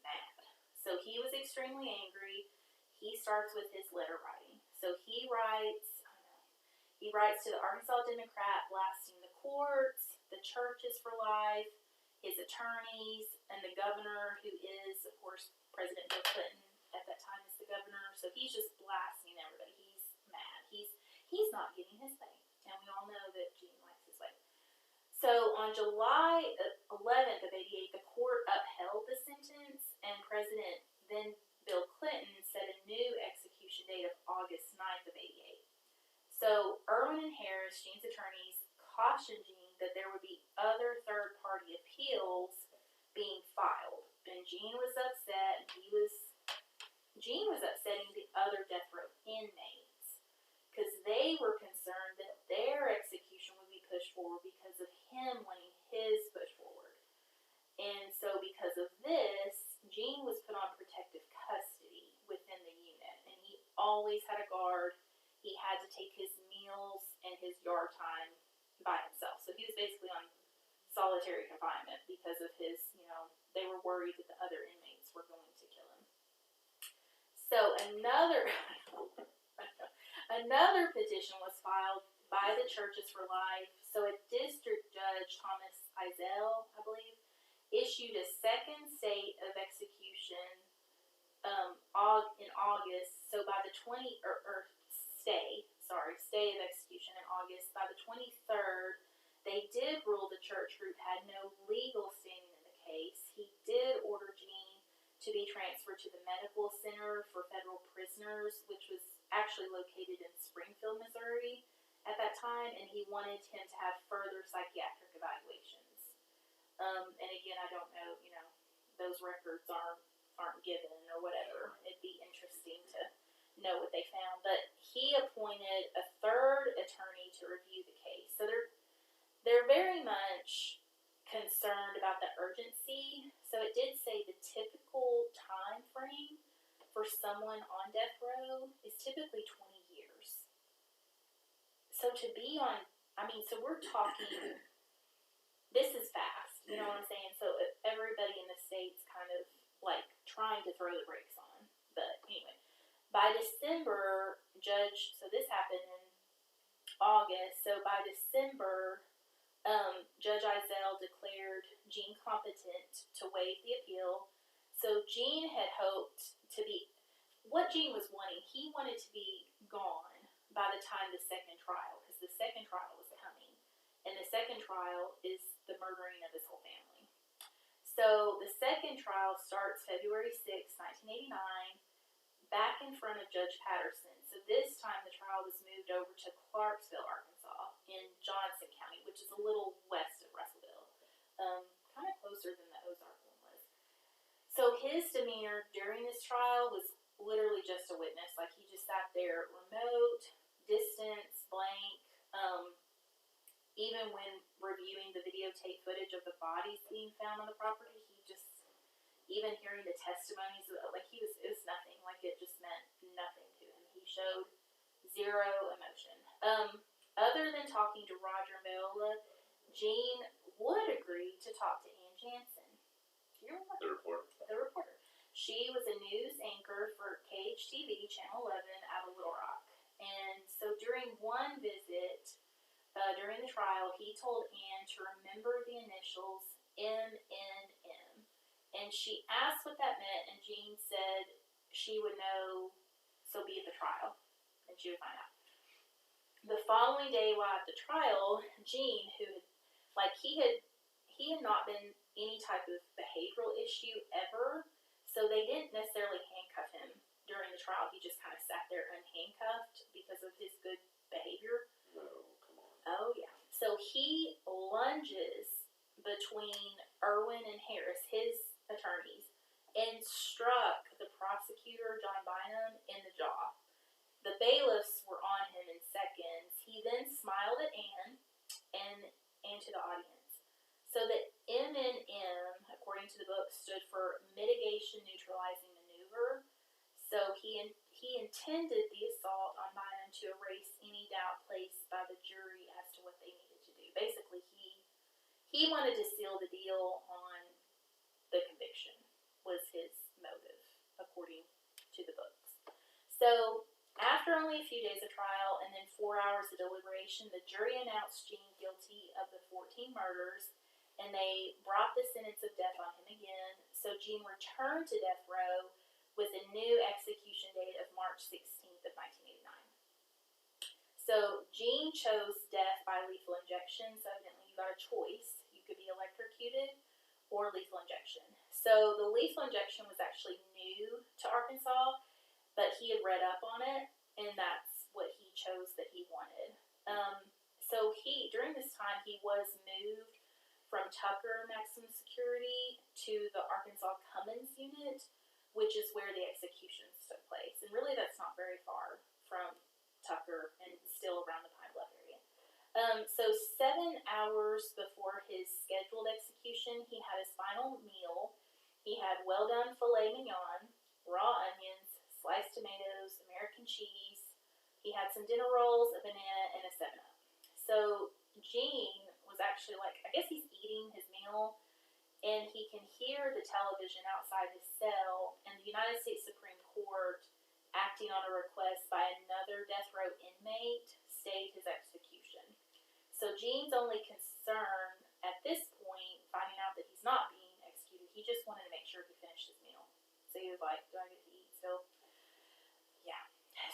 mad. So he was extremely angry. He starts with his letter writing. So he writes to the Arkansas Democrat blasting the courts, the Churches for Life, his attorneys, and the governor, who is, of course, President Bill Clinton at that time is the governor. So he's just blasting everybody. He's mad. He's not getting his way. And we all know that Gene likes his way. So on July 11th of 88, the court upheld the sentence, and President then Bill Clinton set a new execution date of August 9th of 88. So Irwin and Harris, Gene's attorneys, cautioned Gene that there would be other third-party appeals being filed. And Gene was upset, and Gene was upsetting the other death row inmates, because they were concerned that their execution would be pushed forward because of him wanting his pushed forward. And so because of this, Gene was put on protective custody within the unit, and he always had a guard. He had to take his meals and his yard time by himself. So he was basically on solitary confinement because of his, they were worried that the other inmates were going to kill him. So another petition was filed by the Churches for Life. So a district judge, Thomas Eisel, I believe, issued a second state of execution in August. So by the stay of execution in August. By the 23rd, they did rule the church group had no legal standing in the case. He did order Gene to be transferred to the Medical Center for Federal Prisoners, which was actually located in Springfield, Missouri at that time, and he wanted him to have further psychiatric evaluations. And again, I don't know, those records aren't given or whatever. It'd be interesting to know what they found. But he appointed a third attorney to review the case. So they're very much concerned about the urgency. So it did say the typical time frame for someone on death row is typically 20 years. So to be on, so we're talking, this is fast, you know what I'm saying? So everybody in the state's kind of like trying to throw the brakes on. But anyway, by December, so this happened in August, so by December, Judge Eisel declared Gene competent to waive the appeal. So Gene had hoped to be, what Gene was wanting, he wanted to be gone by the time the second trial, because the second trial was coming. And the second trial is the murdering of his whole family. So the second trial starts February 6, 1989, back in front of Judge Patterson. So this time the trial was moved over to Clarksville, Arkansas, in Johnson County, which is a little west of Russellville, kind of closer than the Ozark one was. So his demeanor during this trial was literally just a witness. Like, he just sat there, remote, distance, blank. Even when reviewing the videotape footage of the bodies being found on the property, he just, even hearing the testimonies, like, it was nothing. Like, it just meant nothing to him. He showed zero emotion. Other than talking to Roger Miola, Gene would agree to talk to Ann Jansen. Do you remember? The reporter. The reporter. She was a news anchor for KHTV, Channel 11, out of Little Rock. And so during one visit, during the trial, he told Ann to remember the initials MNM. And she asked what that meant, and Gene said she would know, so be at the trial, and she would find out. The following day while at the trial, Gene, who he had not been any type of behavioral issue ever, so they didn't necessarily handcuff him during the trial. He just kind of sat there unhandcuffed because of his good behavior. Oh, yeah. So he lunges between Irwin and Harris, his attorneys, and struck the prosecutor, John Bynum, in the jaw. The bailiffs were on him in seconds. He then smiled at Ann and to the audience. So the MNM, according to the book, stood for Mitigation Neutralizing Maneuver. So he intended the assault on Bynum to erase any doubt placed by the jury as to what they needed to do. Basically, he wanted to seal the deal on the conviction, was his motive, according to the books. So after only a few days of trial and then 4 hours of deliberation, the jury announced Gene guilty of the 14 murders, and they brought the sentence of death on him again. So Gene returned to death row with a new execution date of March 16th of 1989. So Gene chose death by lethal injection, so evidently you got a choice. You could be electrocuted or lethal injection. So the lethal injection was actually new to Arkansas, but he had read up on it, and that's what he chose that he wanted. So during this time, he was moved from Tucker Maximum Security to the Arkansas Cummins Unit, which is where the executions took place. And really, that's not very far from Tucker and still around the Pine Bluff area. So 7 hours before his scheduled execution, he had his final meal. He had well-done filet mignon, raw onions, sliced tomatoes, American cheese. He had some dinner rolls, a banana, and a 7-Up. So Gene was actually I guess he's eating his meal, and he can hear the television outside his cell, and the United States Supreme Court, acting on a request by another death row inmate, stayed his execution. So Gene's only concern at this point, finding out that he's not being executed, he just wanted to make sure he finished his meal. So he was like, do I get to eat still? Yeah.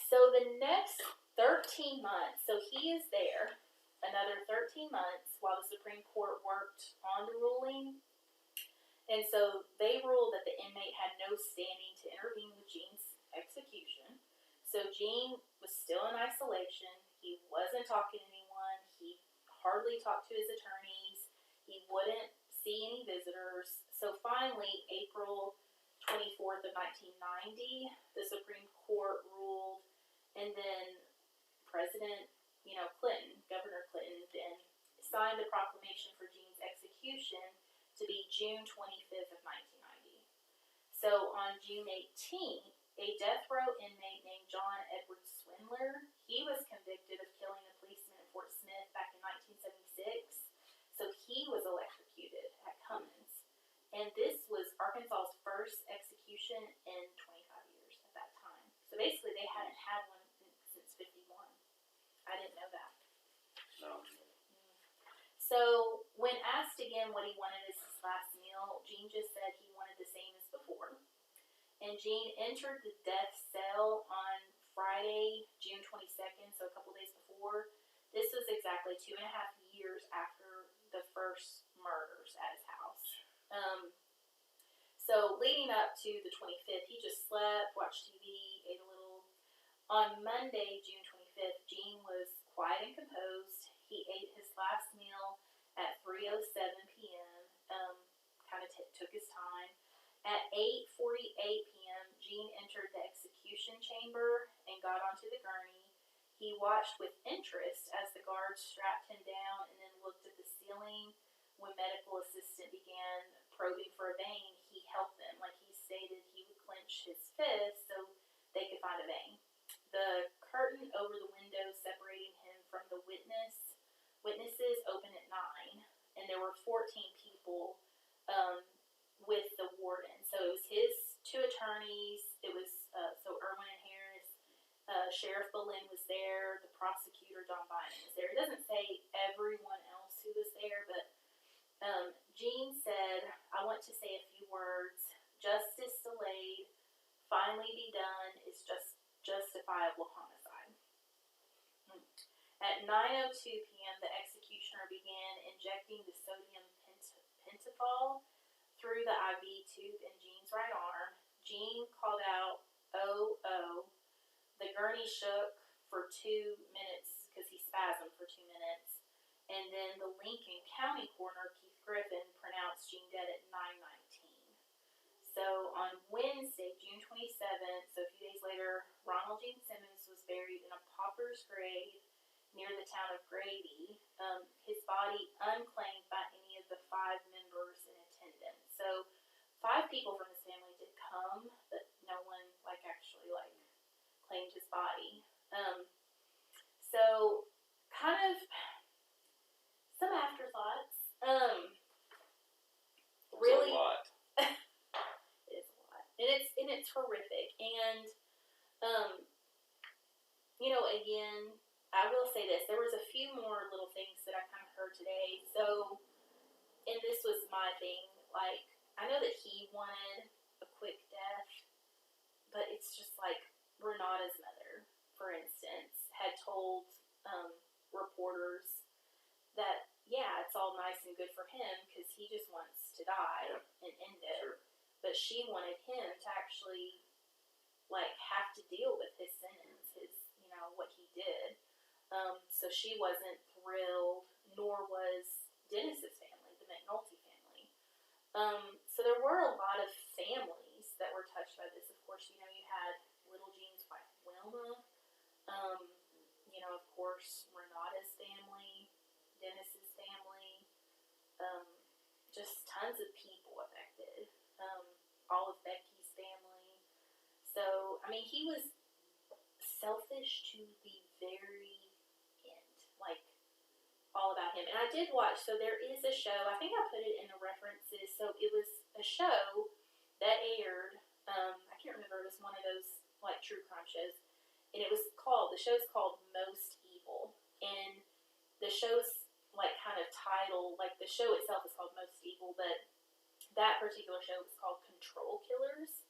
So the next 13 months, so he is there another 13 months while the Supreme Court worked on the ruling. And so they ruled that the inmate had no standing to intervene with Gene's execution. So Gene was still in isolation. He wasn't talking to anyone. He hardly talked to his attorneys. He wouldn't see any visitors. So finally, April 24th of 1990, the Supreme Court ruled, and then President Clinton, Governor Clinton, then signed a proclamation for Gene's execution to be June 25th of 1990. So on June 18th, a death row inmate named John Edward Swindler, he was convicted of killing a policeman in Fort Smith back in 1976. So he was electrocuted at Cummins. And this was Arkansas's first execution in 25 years at that time. So basically they hadn't had one since 51. I didn't know that. No. So, when asked again what he wanted as his last meal, Gene just said he wanted the same as before. And Gene entered the death cell on Friday, June 22nd, so a couple days before. This was exactly 2.5 years after the first murders at his house. So leading up to the 25th, he just slept, watched TV, ate a little. On Monday, June 25th, Gene was quiet and composed. He ate his last meal at 3:07 p.m., kind of took his time. At 8:48 p.m., Gene entered the execution chamber and got onto the gurney. He watched with interest as the guards strapped him down and then looked at the ceiling. When medical assistant began probing for a vein, he helped them. Like he stated, he would clench his fist so they could find a vein. The curtain over the window separating him from the witnesses opened at 9, and there were 14 people with the warden. So it was his 2 attorneys. It was so Irwin and Harris. Sheriff Boleyn was there. The prosecutor, John Bynum, was there. It doesn't say everyone else who was there, but Gene said, "I want to say a few words. Justice delayed, finally be done, is just justifiable homicide." At 9:02 p.m., the executioner began injecting the sodium pentothal through the IV tube in Gene's right arm. Gene called out, "Oh, oh." The gurney shook for 2 minutes because he spasmed for 2 minutes. And then the Lincoln County coroner, Keith Griffin, pronounced Gene dead at 9:19. So on Wednesday, June 27th, so a few days later, Ronald Gene Simmons was buried in a pauper's grave near the town of Grady. His body unclaimed by any of the 5 members in attendance. So 5 people from his family did come, but no one actually claimed his body. So kind of some afterthoughts. Really, it's a lot. It is a lot, and it's horrific. And again, I will say this: there was a few more little things that I kind of heard today. So, and this was my thing. I know that he wanted a quick death, but it's just Renata's mother, for instance, had told reporters that, yeah, it's all nice and good for him because he just wants to die and end it. Sure. But she wanted him to actually, have to deal with his sentence, what he did. So she wasn't thrilled, nor was Dennis's family, the McNulty family. So there were a lot of families that were touched by this. Of course, you had little Gene's wife, Wilma. Of course, Renata's family, Dennis's family. Just tons of people affected. All of Becky's family. So, he was selfish to the very end. All about him. And I did watch, so there is a show, I think I put it in the references, so it was a show that aired, I can't remember, it was one of those, true crime shows, and the show's called Most Evil, and the show's, kind of title, the show itself is called Most Evil, but that particular show is called Control Killers,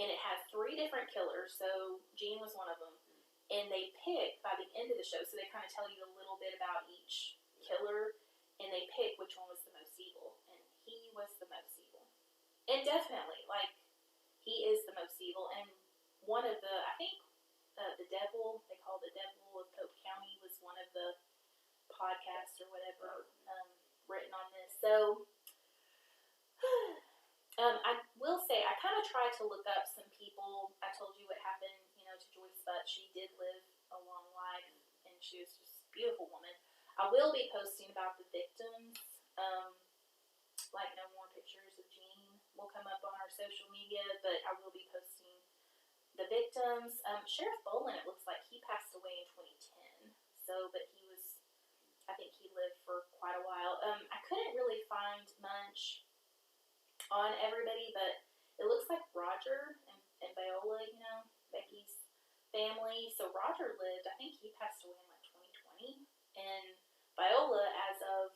and it has 3 different killers, so Gene was one of them. And they pick, by the end of the show, so they kind of tell you a little bit about each killer, and they pick which one was the most evil. And he was the most evil. And definitely, he is the most evil. And one of the, I think, the devil, they call the devil of Pope County, was one of the podcasts or whatever written on this. So, I will say, I kind of tried to look up some people. I told you what happened, to Joyce Butt. She did live a long life, and she was just a beautiful woman. I will be posting about the victims. No more pictures of Gene will come up on our social media, but I will be posting the victims. Sheriff Boleyn, it looks like he passed away in 2010. So, but I think he lived for quite a while. I couldn't really find much on everybody, but it looks like Roger and Viola, Becky's family. So Roger lived, I think he passed away in 2020, and Viola, as of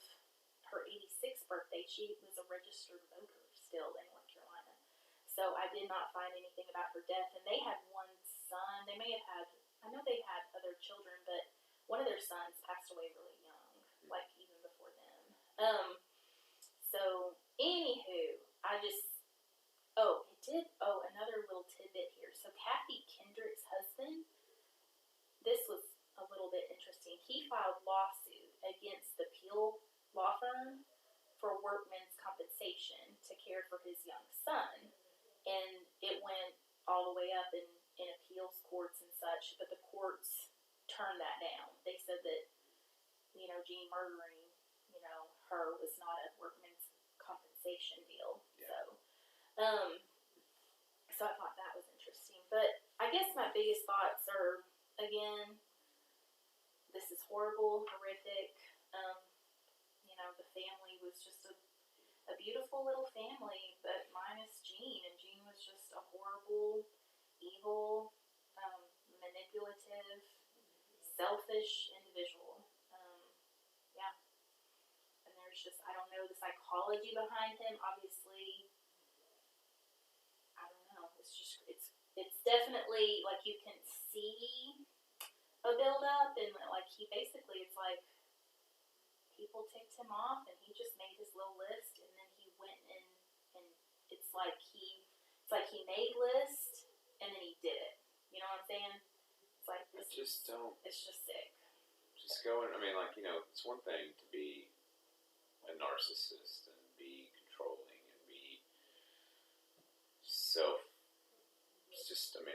her 86th birthday, she was a registered voter still in North Carolina. So I did not find anything about her death, and they had one son. They may have had, I know they had other children, but one of their sons passed away really young, even before them. So anywho, he filed lawsuit against the Peel law firm for workman's compensation to care for his young son. And it went all the way up in appeals courts and such, but the courts turned that down. They said that, Gene murdering, her was not a workman's compensation deal. Yeah. So I thought that was interesting. But I guess my biggest thoughts are, again, this is horrible, horrific. The family was just a beautiful little family, but minus Gene, and Gene was just a horrible, evil, manipulative, selfish individual. And there's just, I don't know the psychology behind him. Obviously, I don't know. It's just, it's definitely, like, you can see a build-up, and, like, he basically, it's like, people ticked him off, and he just made his little list, and then he went and it's like he made list, and then he did it. You know what I'm saying? It's like this. It's just sick. Just going. I mean, like, it's one thing to be a narcissist and be controlling and be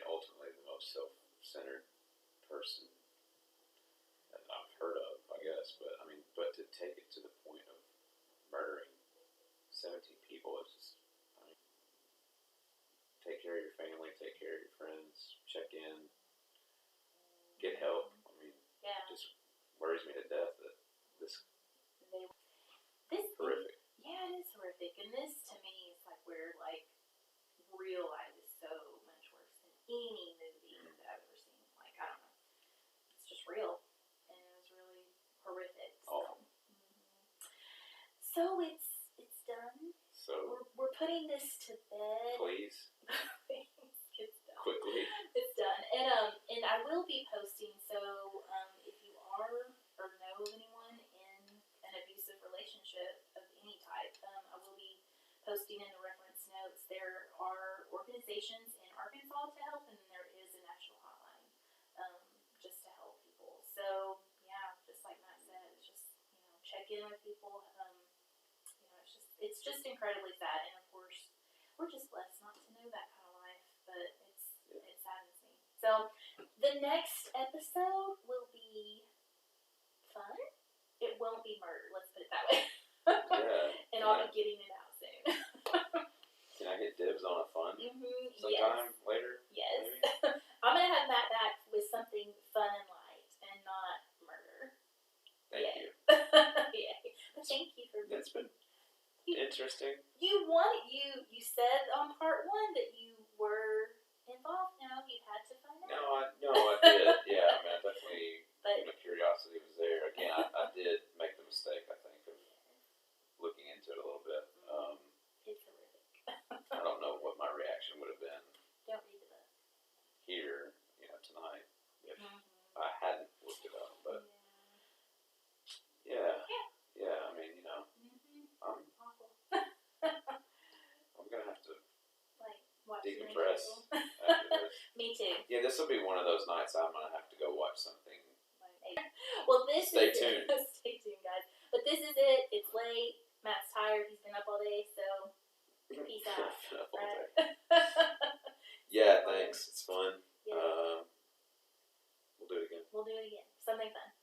ultimately the most self-centered person that I've heard of, I guess. But to take it to the point of murdering 17 people, it's just, take care of your family, take care of your friends, check in, get help. It just worries me to death that this horrific. Yeah, it is horrific. And this, to me, is like where, like, real life is so much worse than any movie that I've ever seen. Like, I don't know. It's just real. And it was really horrific. So it's done. So we're putting this to bed. Please. It's done. Quickly. It's done. And I will be posting, so if you are or know of anyone in an abusive relationship of any type, I will be posting in the reference notes. There are organizations in Arkansas to help, and there is a national hotline just to help people. So, yeah, just like Matt said, it's just, check in with people. It's just incredibly sad, and of course, we're just blessed not to know that kind of life, but it saddens me. So, the next episode will be fun. It won't be murder, let's put it that way. Yeah. And I'll be getting it out soon. Can I get dibs on a fun? Yes. Sometime later? Yes. I'm going to have Matt back with something fun and light, and not murder. Thank you. Yay. But thank you for That's been interesting. You said on part 1 that you were involved. Now you had to find out. No, I did. Yeah, I definitely. But the curiosity was there. Again, I did make the mistake, I think, of looking into it a little bit. It's horrific. I don't know what my reaction would have been. Don't read the book. Here, tonight, if I hadn't looked it up, but yeah. I'm gonna have to decompress after this. Me too. Yeah, this will be one of those nights I'm gonna have to go watch something. Well, Stay tuned. Stay tuned, guys. But this is it. It's late. Matt's tired. He's been up all day, so peace out. Right? Yeah, thanks. It's fun. Yeah. We'll do it again. Something fun.